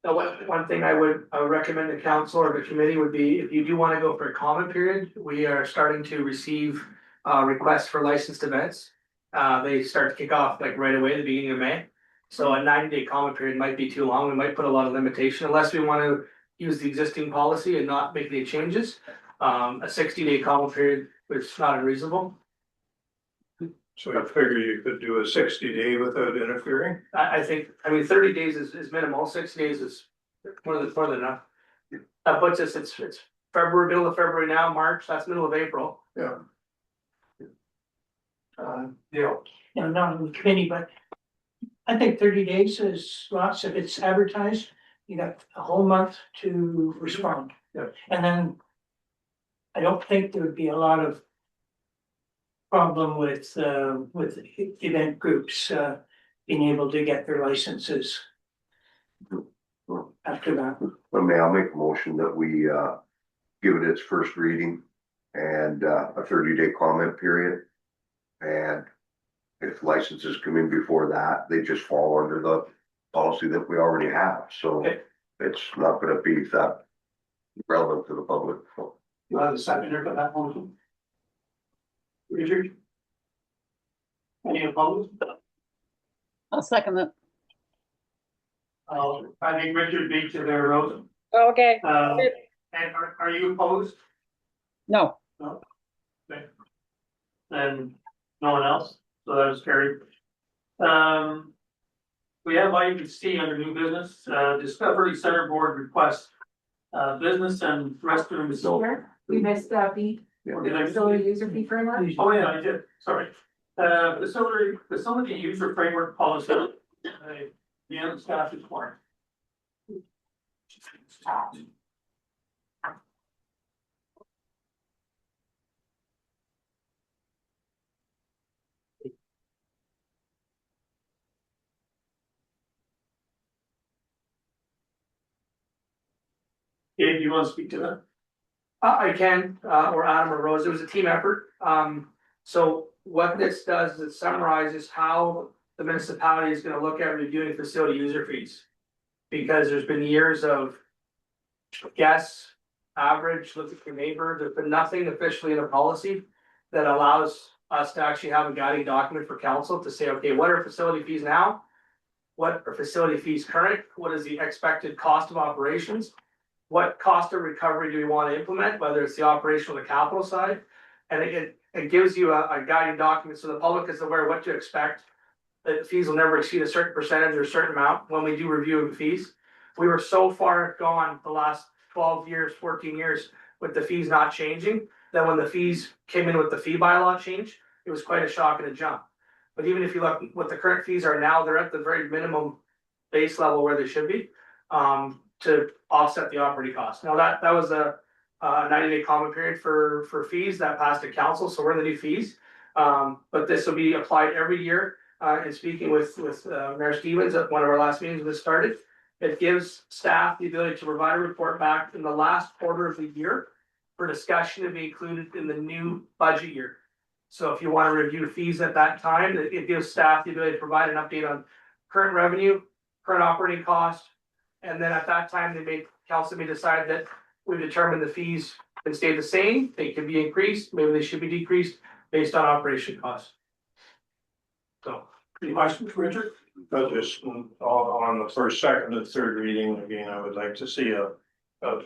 Now, one thing I would recommend the council or the committee would be, if you do want to go for a comment period, we are starting to receive requests for licensed events. They start to kick off like right away at the beginning of May. So a 90-day comment period might be too long. We might put a lot of limitation unless we want to use the existing policy and not make any changes. A 60-day comment period is not unreasonable. So I figure you could do a 60-day without interfering. I think, 30 days is minimal, 60 days is more than enough. That puts us, it's February, middle of February now, March, that's middle of April. Yeah. Yeah. No, not in the committee, but I think 30 days is lots. If it's advertised, you got a whole month to respond. Yeah. And then I don't think there would be a lot of problem with event groups, being able to get their licenses after that. But may I make a motion that we give it its first reading and a 30-day comment period. And if licenses come in before that, they just fall under the policy that we already have. So Okay. it's not gonna be that relevant to the public. You have a seconder for that motion? Richard? Any opposed? I'll second that. I think Richard beat you there, Rose. Okay. And are you opposed? No, No? Okay. Then no one else, so that is carried. We have item C under new business, Discovery Center Board request, business and restrooms. Sure, we missed B, facility user fee framework. Oh, yeah, I did, sorry. Facility user framework policy. Yeah, staff is for. Dave, do you want to speak to that? I can, or Adam or Rose, it was a team effort. So what this does is it summarizes how the municipality is gonna look at reviewing facility user fees. Because there's been years of guess, average, look at your neighbor, there's been nothing officially in the policy. that allows us to actually have a guiding document for council to say, okay, what are facility fees now? What are facility fees current? What is the expected cost of operations? What cost of recovery do we want to implement, whether it's the operational or the capital side? And it gives you a guiding document so the public is aware of what to expect. That the fees will never exceed a certain percentage or a certain amount when we do review of the fees. We were so far gone the last 12 years, 14 years with the fees not changing, that when the fees came in with the fee bylaw change, it was quite a shock and a jump. But even if you look what the current fees are now, they're at the very minimum base level where they should be, to offset the operating costs. Now that was a 90-day comment period for fees that passed to council, so we're in the new fees. But this will be applied every year. And speaking with Mayor Stevens at one of our last meetings when this started, it gives staff the ability to provide a report back in the last quarter of the year for discussion to be included in the new budget year. So if you want to review fees at that time, it gives staff the ability to provide an update on current revenue, current operating cost. And then at that time, council may decide that we've determined the fees can stay the same, they can be increased, maybe they should be decreased based on operation costs. So, Any questions, Richard? But just on the first, second, and third reading, again, I would like to see a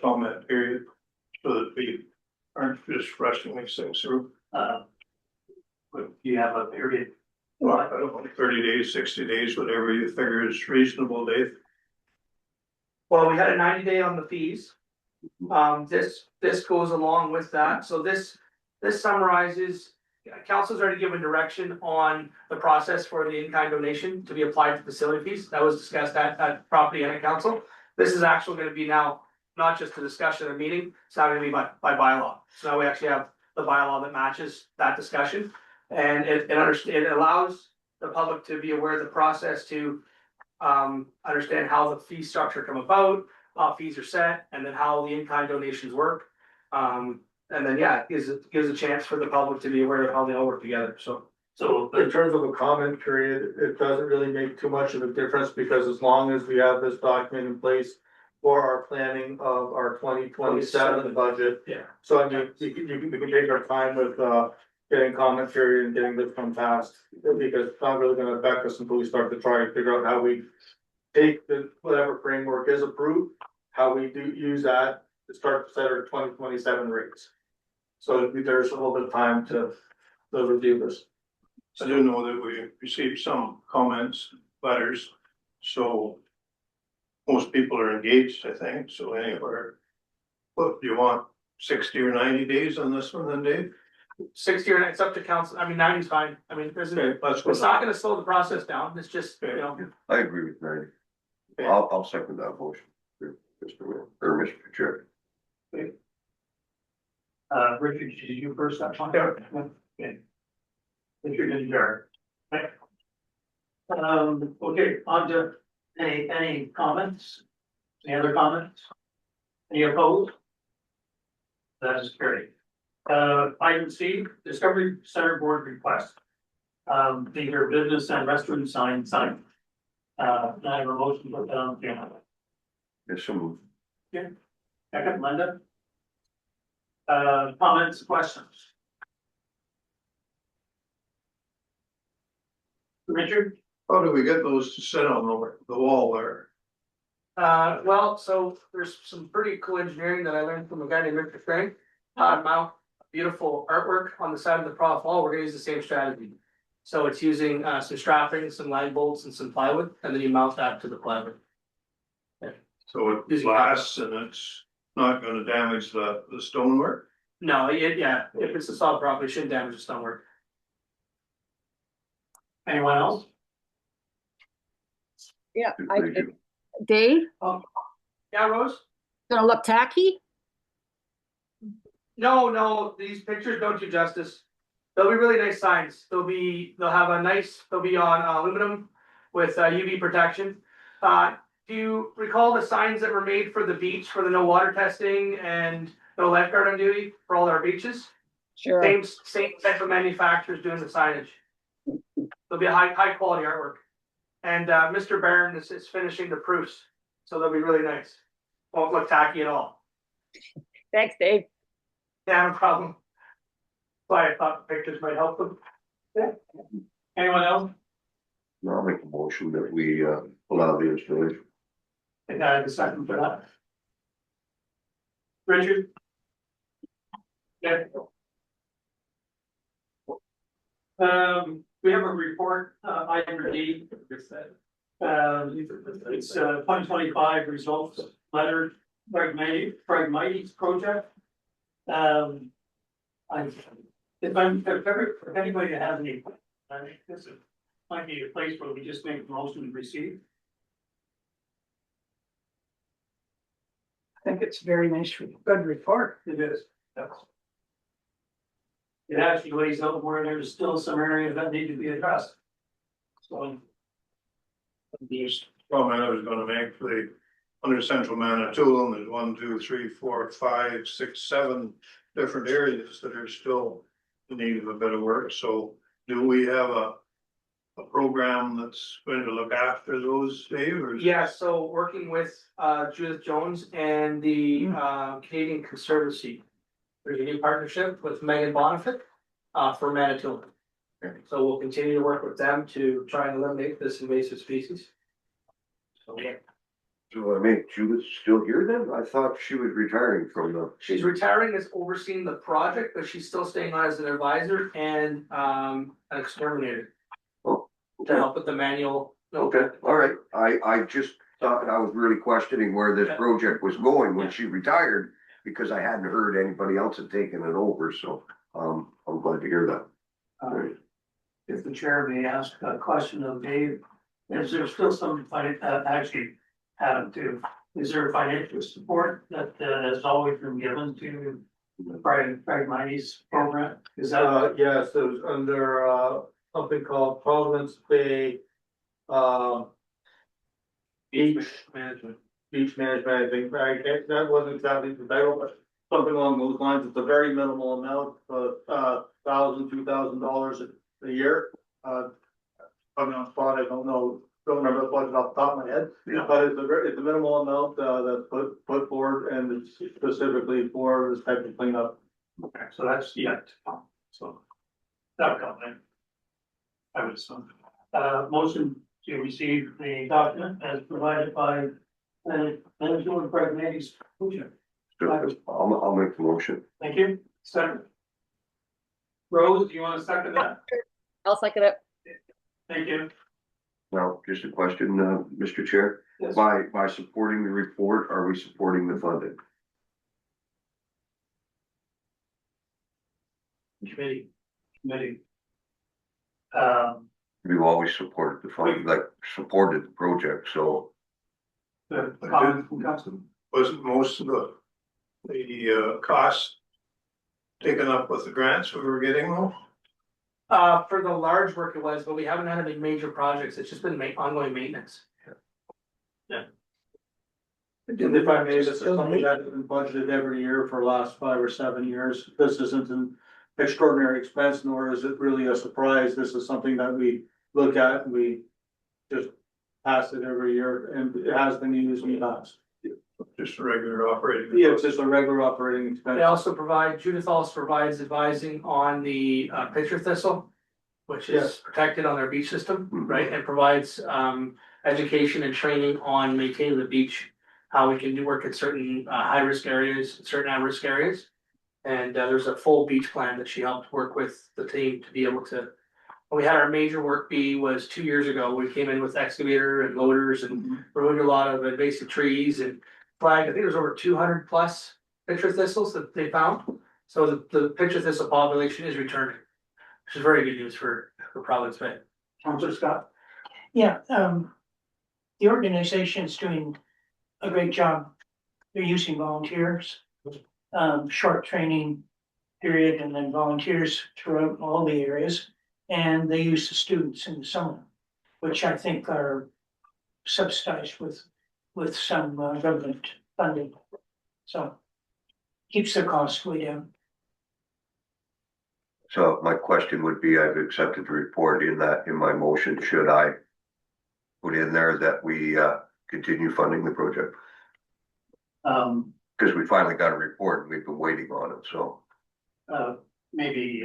comment period so that we aren't just rushing these things through. But you have a period. Well, I don't know, 30 days, 60 days, whatever you figure is reasonable, Dave. well, we had a 90-day on the fees. This goes along with that. So this summarizes, council's already given direction on the process for the in-kind donation to be applied to facility fees. That was discussed at property and at council. This is actually going to be now not just a discussion at a meeting, it's now going to be by bylaw. So now we actually have the bylaw that matches that discussion. And it allows the public to be aware of the process to understand how the fee structure come about, how fees are set, and then how the in-kind donations work. And then, yeah, it gives a chance for the public to be aware of how they all work together, so. So in terms of a comment period, it doesn't really make too much of a difference because as long as we have this document in place for our planning of our 2027 budget. Yeah. So I mean, we can take our time with getting comment period and getting this one passed, because it's not really gonna affect us until we start to try and figure out how we take the whatever framework is approved, how we do use that to start to set our 2027 rates. So there's a little bit of time to review this. I do know that we received some comments, letters, so most people are engaged, I think, so anywhere. What, do you want 60 or 90 days on this one then, Dave? 60 or it's up to council. I mean, 90 is fine. I mean, Okay, let's go. it's not gonna slow the process down. It's just, you know. I agree with Randy. I'll second that motion, Mr. Mayor, or Mr. Chair. Richard, did you first that one? Okay. Richard and Jared. Okay. Okay, on to any comments? Any other comments? Any opposed? That is carried. Item C, Discovery Center Board request. Your business and restaurant sign. I have a motion to put that on the agenda. Yes, so moved. Second, Linda. Comments, questions? Richard? How do we get those to sit on the wall there? Well, so there's some pretty cool engineering that I learned from a guy named Richard Frank. Mount beautiful artwork on the side of the prof wall. We're gonna use the same strategy. So it's using some strapping, some line bolts, and some plywood, and then you mount that to the plywood. So it lasts and it's not gonna damage the stonework? No, yeah, if it's a solid property, it shouldn't damage the stonework. Anyone else? Yeah, Thank you. Dave, Yeah, Rose? gonna look tacky? No, these pictures don't do justice. They'll be really nice signs. They'll be on aluminum with UV protection. Do you recall the signs that were made for the beach for the no water testing and no lifeguard on duty for all our beaches? Sure. Same type of manufacturers doing the signage. There'll be a high quality artwork. And Mr. Barron is finishing the proofs, so they'll be really nice. Won't look tacky at all. Thanks, Dave. Yeah, no problem. why I thought the pictures might help them. Yeah. Anyone else? Now I'll make a motion that we, allow the installation. And I have a second for that. Richard? Yeah. We have a report, item D. It's 2025 results letter, Pragmatic project. If anybody has any, I think this might be a place where we just make the motion to receive. I think it's a very nice, good report. It is. It actually lays out where there's still some areas that need to be addressed. So. Just comment I was gonna make for the, under Central Manitoulin, there's 1, 2, 3, 4, 5, 6, 7 different areas that are still in need of a bit of work, so do we have a program that's going to look after those, Dave, or? Yeah, so working with Judith Jones and the Canadian Conservancy. There's a new partnership with Megan Bonifit for Manitoulin. So we'll continue to work with them to try and eliminate this invasive species. So yeah. So I mean, Judith's still here then? I thought she was retiring from the. She's retiring as overseeing the project, but she's still staying on as an advisor and an exterminator. Oh. To help with the manual. Okay, all right. I just thought I was really questioning where this Yeah. project was going when Yeah. she retired. Because I hadn't heard anybody else had taken it over, so I'm glad to hear that. If the chair may ask a question of Dave, is there still some, actually, Adam too, is there financial support that has always been given to the Pragmatic program? Is that? Yes, it was under, something called Providence Bay, beach management, I think, right, that wasn't exactly the title, but something along those lines, it's a very minimal amount, $1,000-$2,000 a year. I'm on the spot, I don't remember the budget off the top of my head, Yeah. but it's a minimal amount, that's put forward, and it's specifically for this type of cleanup. Okay, so that's yet, so. That'll come then. I would assume. Motion to receive the document as provided by Manitoulin Pragmatic. I'll make the motion. Thank you. Second. Rose, do you want to second that? I'll second it. Thank you. Now, just a question, Mr. Chair. Yes. By supporting the report, are we supporting the funding? Committee. We've always supported the fund, like supported the project, so. The comment from council. Wasn't most of the costs taken up with the grants we were getting though? For the large work it was, but we haven't had any major projects. It's just been ongoing maintenance. Yeah. And if I may, this is something that has been budgeted every year for the last 5 or 7 years. This isn't an extraordinary expense, nor is it really a surprise. This is something that we look at and we just pass it every year, and it has been used in the past. Just a regular operating? Yeah, it's just a regular operating expense. They also Judith also provides advising on the pitcher thistle, which is Yes. protected on their beach system, right? And provides education and training on maintaining the beach, how we can do work at certain high risk areas, certain at risk areas. And there's a full beach plan that she helped work with the team to be able to. When we had our major work was 2 years ago. We came in with excavator and loaders and removed a lot of invasive trees and flagged. I think there's over 200 plus pitcher thistles that they found. So the pitcher thistle population is returning, which is very good news for Providence Bay. Councilor Scott? Yeah, the organization's doing a great job. They're using volunteers, short training period, and then volunteers throughout all the areas. And they use the students in the summer, which I think are subsidized with some government funding. So keeps the cost way down. So my question would be, I've accepted the report in my motion, should I put in there that we continue funding the project? Because we finally got a report and we've been waiting on it, so. maybe,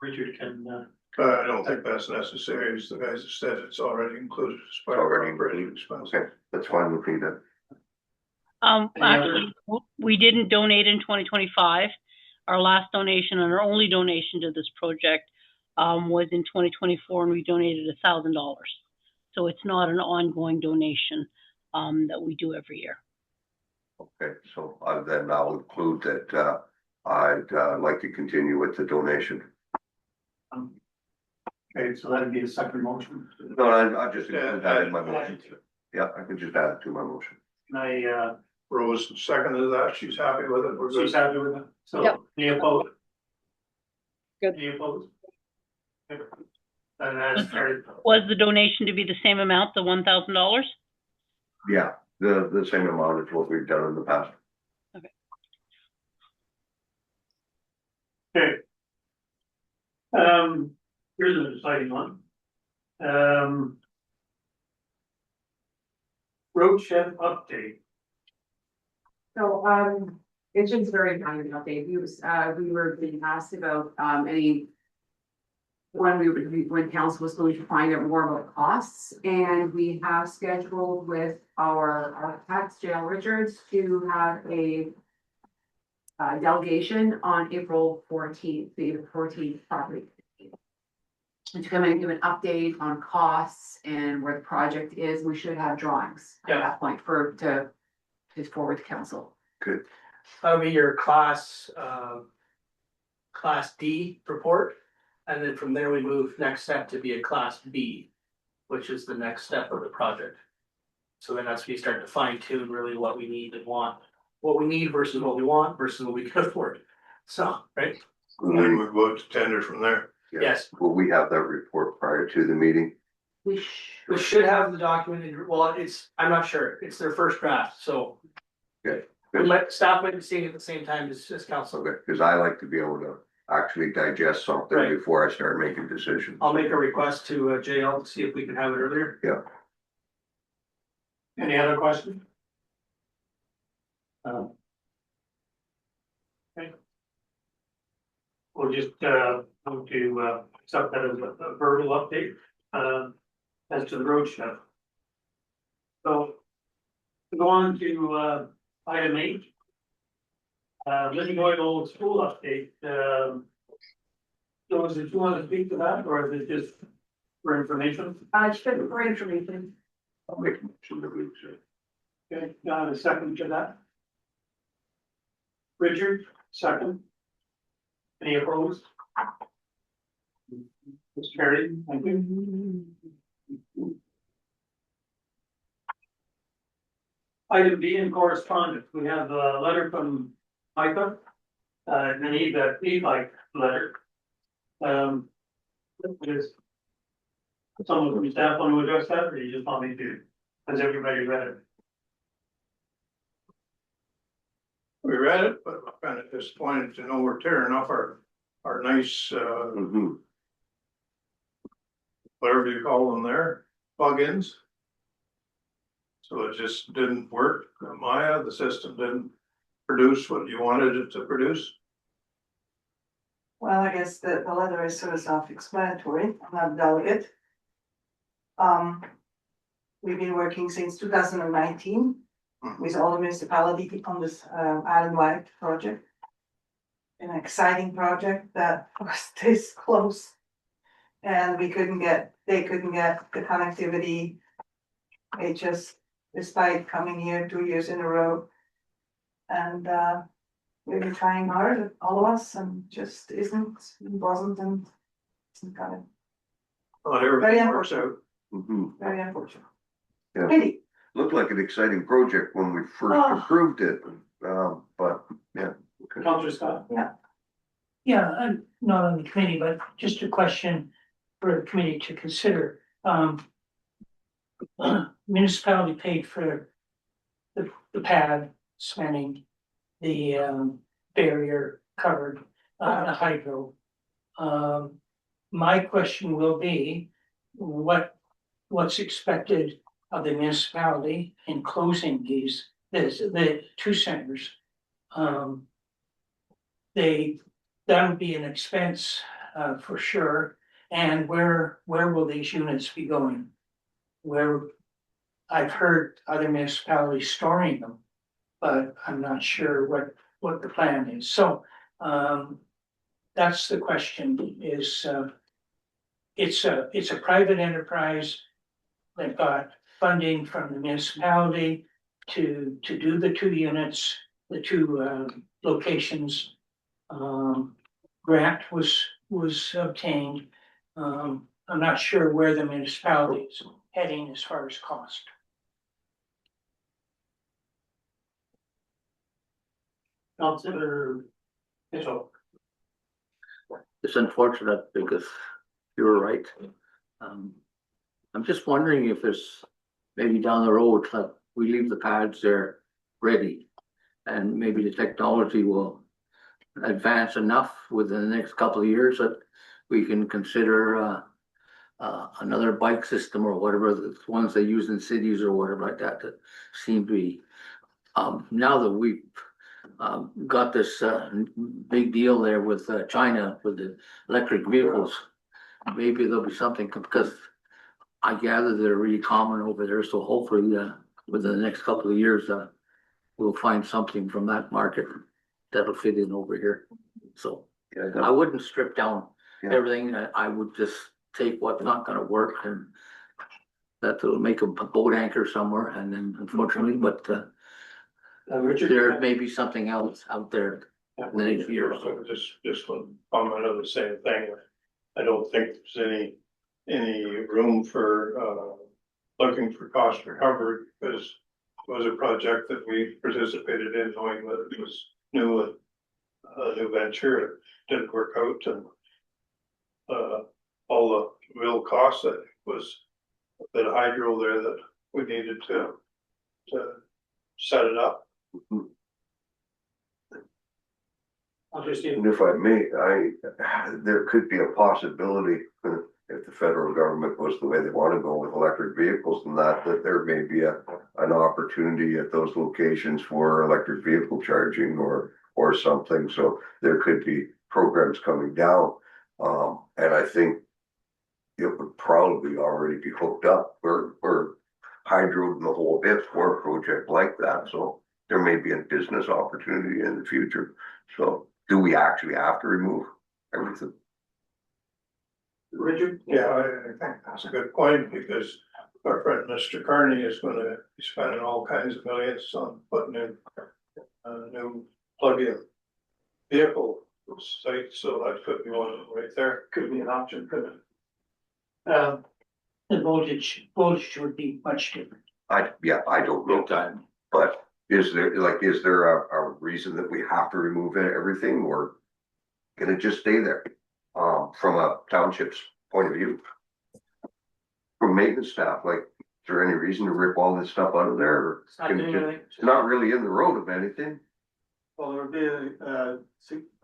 Richard can, I don't think that's necessary, as the guys have said, it's already included as part of Already our operating expense. Okay, that's fine with me then. Actually, we didn't donate in 2025. Our last donation and our only donation to this project was in 2024, and we donated $1,000. So it's not an ongoing donation that we do every year. Okay, so then I'll include that, I'd like to continue with the donation. okay, so that'd be a second motion. No, I just include that in my motion. Yeah, I can just add it to my motion. Can I, Rose seconded that, she's happy with it, we're good. she's happy with it, so, Yep. any opposed? Good. Any opposed? Okay. And that's carried. Was the donation to be the same amount, the $1,000? Yeah, the same amount as what we've done in the past. Okay. Here's an exciting one. Road shed update. So, it's just very minor update. We were being asked about, when council was going to find out more about costs, and we have scheduled with our tax jail Richards to have a delegation on April 14th, the April 14th property. And to come in and give an update on costs and where the project is. We should have drawings at that point to forward to council. Good. That'll be your class D report. And then from there, we move next step to be a class B, which is the next step of the project. So then that's when you start to fine tune really what we need and want, what we need versus what we want versus what we can afford. So, right? And then we go to tender from there. Yeah. Yes. Will we have that report prior to the meeting? We should have the document, well, I'm not sure, it's their first draft, so. Okay. Staff might be seeing it at the same time as council. Okay, because I like to be able to actually digest something Right. before I start making decisions. I'll make a request to JL to see if we can have it earlier. Yeah. Any other questions? Okay. We'll just, move to, accept that as a verbal update, as to the road shed. So, to go on to, item 8. Living Oil School update, so is it you want to speak to that, or is it just for information? Just for information. I'll make a motion that we accept. Okay, got a second to that? Richard, second. Any opposed? It's carried, thank you. Item B in correspondence, we have a letter from Micah. And then that e-bike letter. Is someone from staff want to address that, or you just want me to? Has everybody read it? We read it, but I'm kind of disappointed to know we're tearing off our nice, whatever you call them there, plugins. So it just didn't work. Maya, the system didn't produce what you wanted it to produce. Well, I guess the letter is sort of self-explanatory. I'm not a delegate. We've been working since 2019 with all the municipality on this island-wide project. An exciting project that was this close. And they couldn't get the connectivity. They just, despite coming here 2 years in a row. And we've been trying hard, all of us, and just wasn't and isn't coming. Not everything works out. Very unfortunate. Yeah. Pity. Looked like an exciting project when we first approved it, but yeah. Okay. Counselor Scott? Yeah, I'm not on the committee, but just a question for the committee to consider. Municipality paid for the pad spanning the barrier covered the hydro. My question will be, what's expected of the municipality in closing the two centers? They that would be an expense, for sure. And where will these units be going? Where, I've heard other municipalities storing them, but I'm not sure what the plan is. So, that's the question is, it's a private enterprise. They've got funding from the municipality to do the 2 units, the 2 locations. Grant was obtained. I'm not sure where the municipality is heading as far as cost. Councillor Mitchell. It's unfortunate because you're right. I'm just wondering if there's maybe down the road, like we leave the pads there ready. And maybe the technology will advance enough within the next couple of years that we can consider another bike system or whatever, the ones they use in cities or whatever like that, that seem to be, now that we've got this big deal there with China with the electric vehicles, maybe there'll be something, because I gather they're really common over there, so hopefully within the next couple of years we'll find something from that market that'll fit in over here. So I wouldn't strip down everything. I would just take what's not gonna work, and that will make a boat anchor somewhere, and then unfortunately, but Richard, there may be something else out there in the next year or so. Just one comment on the same thing. I don't think there's any room for looking for cost recovery, because it was a project that we participated in, knowing that it was new, a new venture. It didn't work out, and all the real costs, that was a bit of hydro there that we needed to set it up. And if I may, there could be a possibility, if the federal government goes the way they want to go with electric vehicles, and that there may be an opportunity at those locations for electric vehicle charging or something. So there could be programs coming down, and I think it would probably already be hooked up. We're hydroed in the whole bit for a project like that, so there may be a business opportunity in the future. So do we actually have to remove everything? Richard? Yeah, I think that's a good point, because our friend Mr. Carney is gonna be spending all kinds of millions on putting in a new plug-in vehicle site, so that could be one right there, could be an option, couldn't it? The voltage would be much different. I don't know, but is there a reason that we have to remove everything, or can it just stay there? From a township's point of view, from maintenance staff, like, is there any reason to rip all this stuff out of there? Or It's not doing anything. It's not really in the road of anything. Well, there would be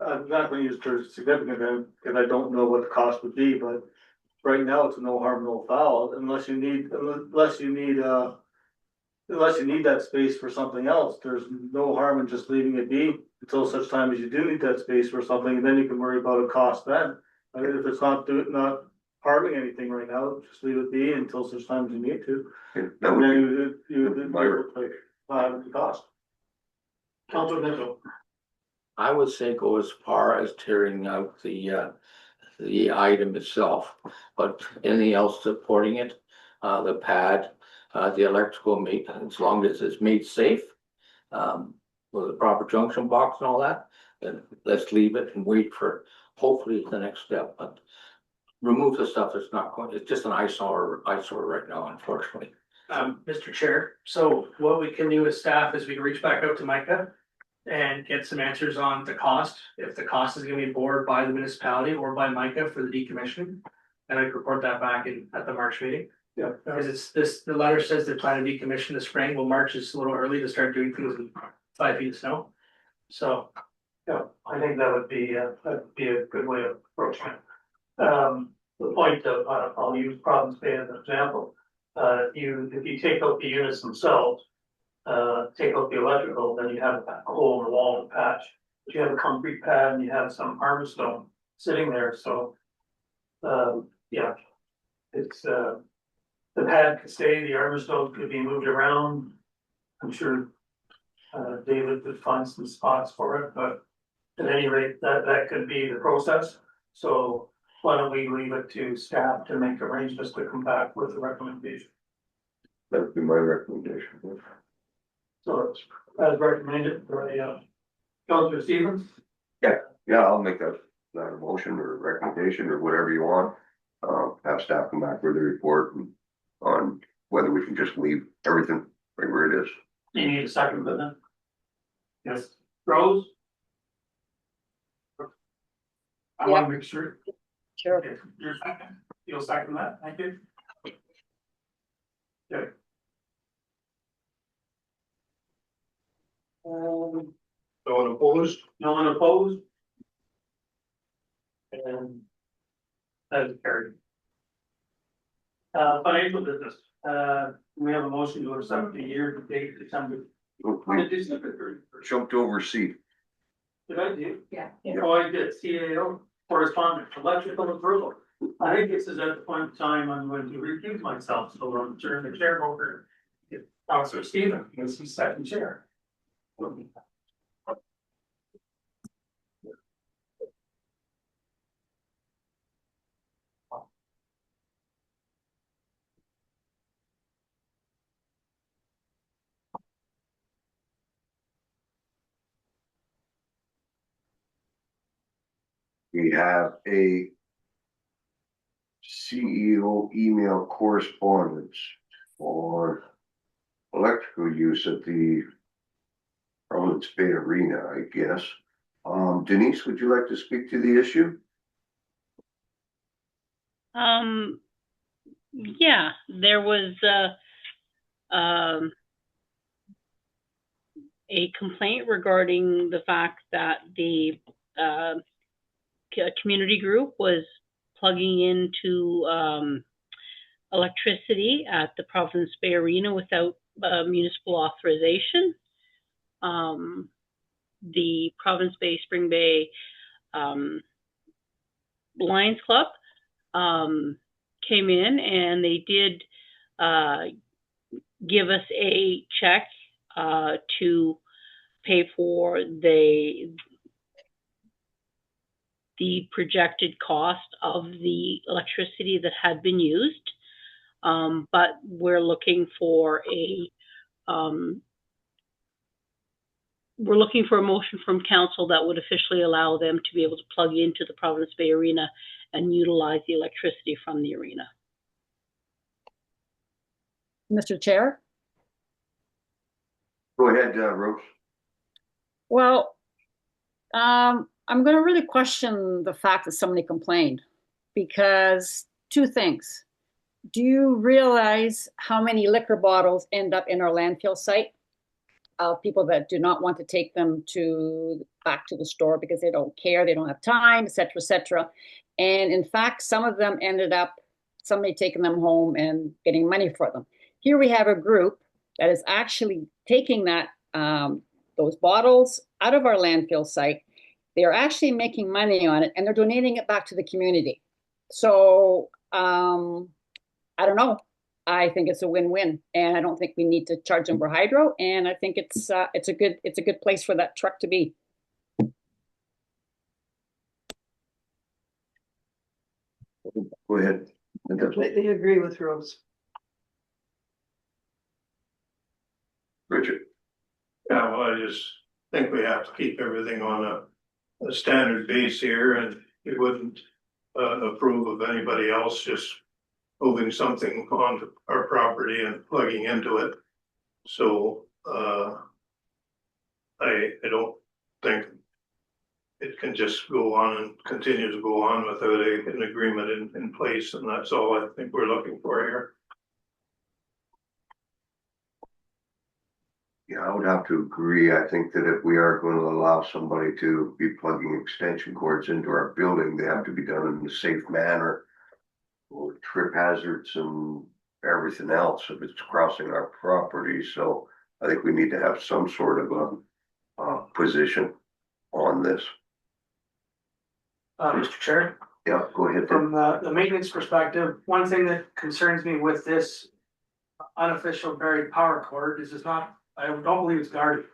I'm not gonna use the term significant, because I don't know what the cost would be, but right now it's a no harm, no foul, unless you need that space for something else. There's no harm in just leaving it be until such time as you do need that space for something, and then you can worry about a cost then. I mean, if it's not harming anything right now, just leave it be until such time as you need to. That And would then be you would like, the cost. Councillor Mitchell. I would say go as far as tearing out the item itself, but anything else supporting it, the pad, the electrical as long as it's made safe, with the proper junction box and all that, then let's leave it and wait for hopefully the next step. But remove the stuff that's not going, it's just an eyesore right now, unfortunately. Mr. Chair, so what we can do as staff is we can reach back out to Micah and get some answers on the cost, if the cost is gonna be borne by the municipality or by Micah for the decommissioning. And I can report that back at the March meeting. Yeah. Because the letter says they plan to decommission the spring. Well, March is a little early to start doing things in 5 feet of snow. So, Yeah, I think that would be a good way of approaching it. The point of, I'll use Province Bay as an example. If you take out the units themselves, take out the electrical, then you have a hole in the wall and patch. you have a concrete pad and you have some armor stone sitting there, so. Yeah. It's, the pad could stay, the armor stone could be moved around. I'm sure. David could find some spots for it, but at any rate, that could be the process. So why don't we leave it to staff to make arrangements to come back with a recommendation? That would be my recommendation. So it's as recommended by, Councilor Stevens. Yeah, I'll make that a motion or recommendation or whatever you want. Have staff come back with a report on whether we can just leave everything right where it is. You need a second for that? Yes, Rose? I want to make sure. Sure. Okay, you're second. You'll second that, thank you. Okay. No one opposed? No one opposed? And that is carried. Financial business, we have a motion to accept the year to date December. We jumped over C. Did I do? Yeah. Oh, I did, CAO correspondence, electrical approval. I think this is at the point in time I'm going to recuse myself, so I'm turning the chair over to Councilor Stephen, because he's second chair. We have a CEO email correspondence for electrical use at the Providence Bay Arena, I guess. Denise, would you like to speak to the issue? Yeah, there was a complaint regarding the fact that the community group was plugging into electricity at the Providence Bay Arena without municipal authorization. The Providence Bay Spring Bay Lions Club came in and they did give us a check to pay for the projected cost of the electricity that had been used. But we're looking for a motion from council that would officially allow them to be able to plug into the Providence Bay Arena and utilize the electricity from the arena. Mr. Chair? Go ahead, Rose. Well, I'm going to really question the fact that somebody complained, because two things. Do you realize how many liquor bottles end up in our landfill site? People that do not want to take them back to the store because they don't care, they don't have time, et cetera, et cetera. And in fact, some of them ended up somebody taking them home and getting money for them. Here we have a group that is actually taking those bottles out of our landfill site. They are actually making money on it and they're donating it back to the community. So I don't know. I think it's a win-win, and I don't think we need to charge them for hydro. And I think it's a good place for that truck to be. Go ahead. I completely agree with Rose. Richard. Yeah, well, I just think we have to keep everything on a standard base here, and we wouldn't approve of anybody else just moving something onto our property and plugging into it. So I don't think it can just go on and continue to go on without an agreement in place, and that's all I think we're looking for here. Yeah, I would have to agree. I think that if we are going to allow somebody to be plugging extension cords into our building, they have to be done in a safe manner, or trip hazards and everything else if it's crossing our property. So I think we need to have some sort of a position. on this? Mr. Chair, Yeah, go ahead. from the maintenance perspective, one thing that concerns me with this unofficial buried power cord is it's not, I don't believe it's guarded.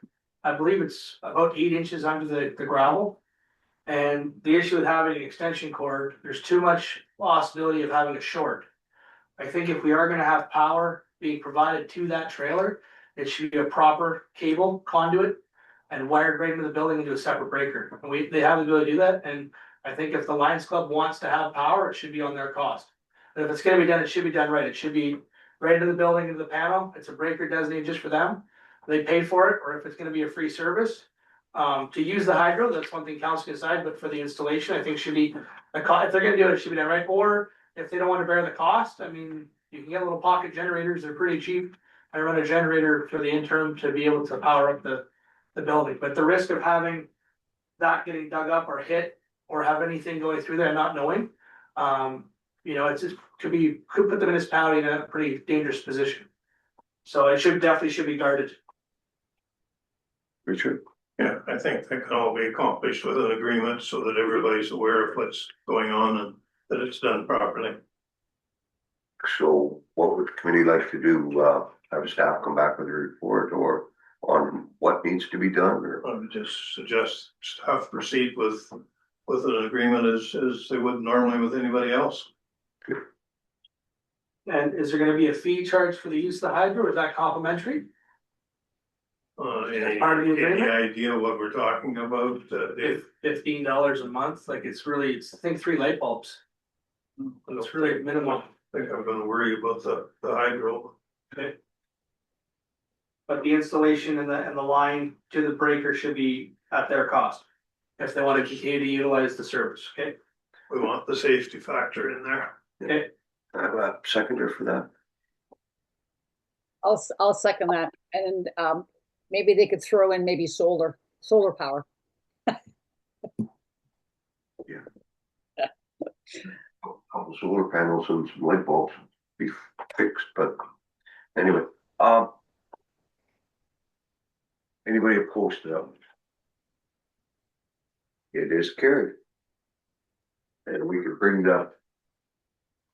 I believe it's about 8 inches under the gravel. And the issue with having an extension cord, there's too much possibility of having a short. I think if we are gonna have power being provided to that trailer, it should be a proper cable conduit and wired right into the building into a separate breaker. And they have the ability to do that, and I think if the Lions Club wants to have power, it should be on their cost. But if it's gonna be done, it should be done right. It should be right into the building, into the panel. It's a breaker designated just for them. They pay for it, or if it's gonna be a free service. To use the hydro, that's one thing council can decide, but for the installation, I think should be, if they're gonna do it, it should be done right. Or if they don't wanna bear the cost, I mean, you can get little pocket generators, they're pretty cheap. I run a generator for the interim to be able to power up the building, but the risk of having that getting dug up or hit or have anything going through there not knowing, it's just could put the municipality in a pretty dangerous position. So it definitely should be guarded. Richard? Yeah, I think that can all be accomplished with an agreement so that everybody's aware of what's going on and that it's done properly. So what would the committee like to do? Have staff come back with a report or on what needs to be done, or? I would just suggest staff proceed with an agreement as they would normally with anybody else. And is there gonna be a fee charged for the use of the hydro, or is that complimentary? Any Part of the agreement? idea what we're talking about? If $15 a month, like it's I think 3 light bulbs. It's really minimal, I think I'm gonna worry about the hydro. but the installation and the line to the breaker should be at their cost. If they wanna continue to utilize the service, okay? We want the safety factor in there. Okay, I have a seconder for that. I'll second that. And maybe they could throw in maybe solar power. Couple solar panels and some light bulbs be fixed, but anyway, anybody opposed to that? It is carried. And we could bring the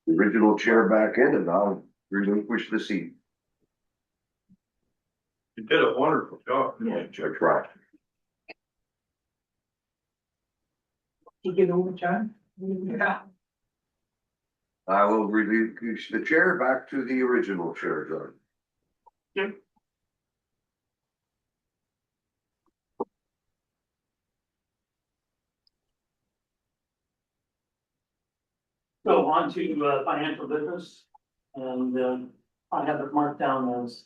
original chair back in and I'll relinquish the seat. You did a wonderful job. Yeah, Judge Rock. You get overtime? yeah, I will relinquish the chair back to the original chair, John. So on to financial business, and I have it marked down as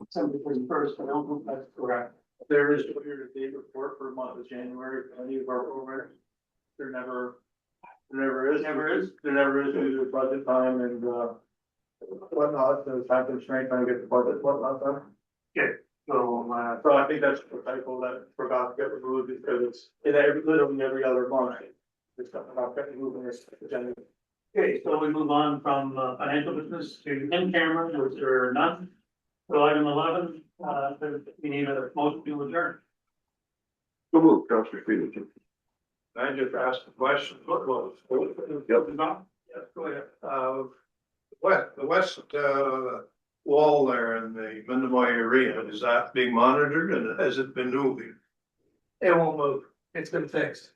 December 31st, I don't think that's correct. There is a year-to-date report for the month of January, for any of our programs. There never is. There never is due to budget time and, whatnot, the time constraint trying to get the budget, whatnot done. Okay. So I think that's a typo that forgot to get removed because it's literally every other month. It's not getting moved in this agenda. Okay, so we move on from financial business to in-camera, which there are none. So item 11, we need a motion to adjourn. So move, Councilor Stevenson. I just asked the question, what was? Yep. Yes, go ahead. The west, wall there in the Mindemoy area, is that being monitored and has it been moving? it won't move. It's been fixed.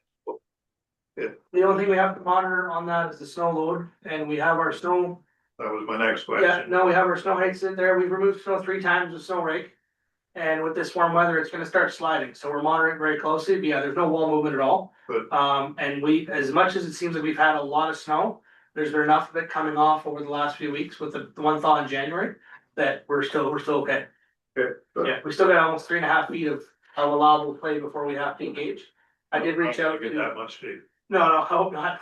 Yeah. The only thing we have to monitor on that is the snow load, and we have our snow. That was my next Yeah, question. no, we have our snow heights in there. We've removed snow 3 times with snow rake. And with this warm weather, it's gonna start sliding, so we're monitoring very closely, but yeah, there's no wall movement at all. Good. And as much as it seems like we've had a lot of snow, there's been enough of it coming off over the last few weeks with the one thaw in January. That we're still okay. Good. Yeah, we still got almost 3.5 feet of allowable play before we have to engage. I did reach out Get to, that much deep. no, I hope not.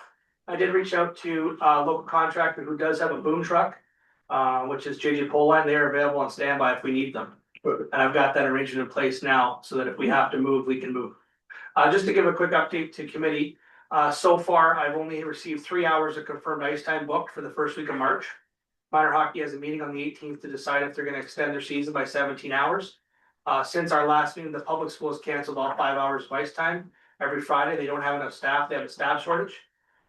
I did reach out to a local contractor who does have a boom truck, which is JJ Pole Line. They are available on standby if we need them. Good. And I've got that arrangement in place now so that if we have to move, we can move. Just to give a quick update to committee, so far I've only received 3 hours of confirmed ice time booked for the first week of March. Minor hockey has a meeting on the 18th to decide if they're gonna extend their season by 17 hours. Since our last meeting, the public schools canceled all 5 hours of ice time. Every Friday, they don't have enough staff, they have a staff shortage.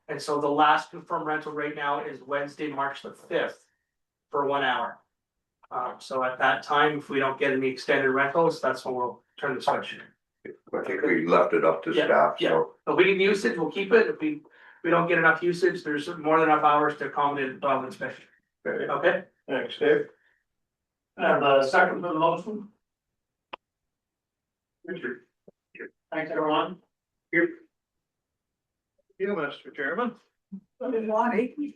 And so the last confirmed rental right now is Wednesday, March the 5th for 1 hour. So at that time, if we don't get any extended rentals, that's when we'll turn the switch. I think we left it up to Yeah, staff, yeah. so. If we need usage, we'll keep it. If we don't get enough usage, there's more than enough hours to accommodate the dog inspection. Okay. Okay? Thanks, Dave. And the second for the motion, Richard. thanks everyone. You, Mr. Chairman. Lonnie.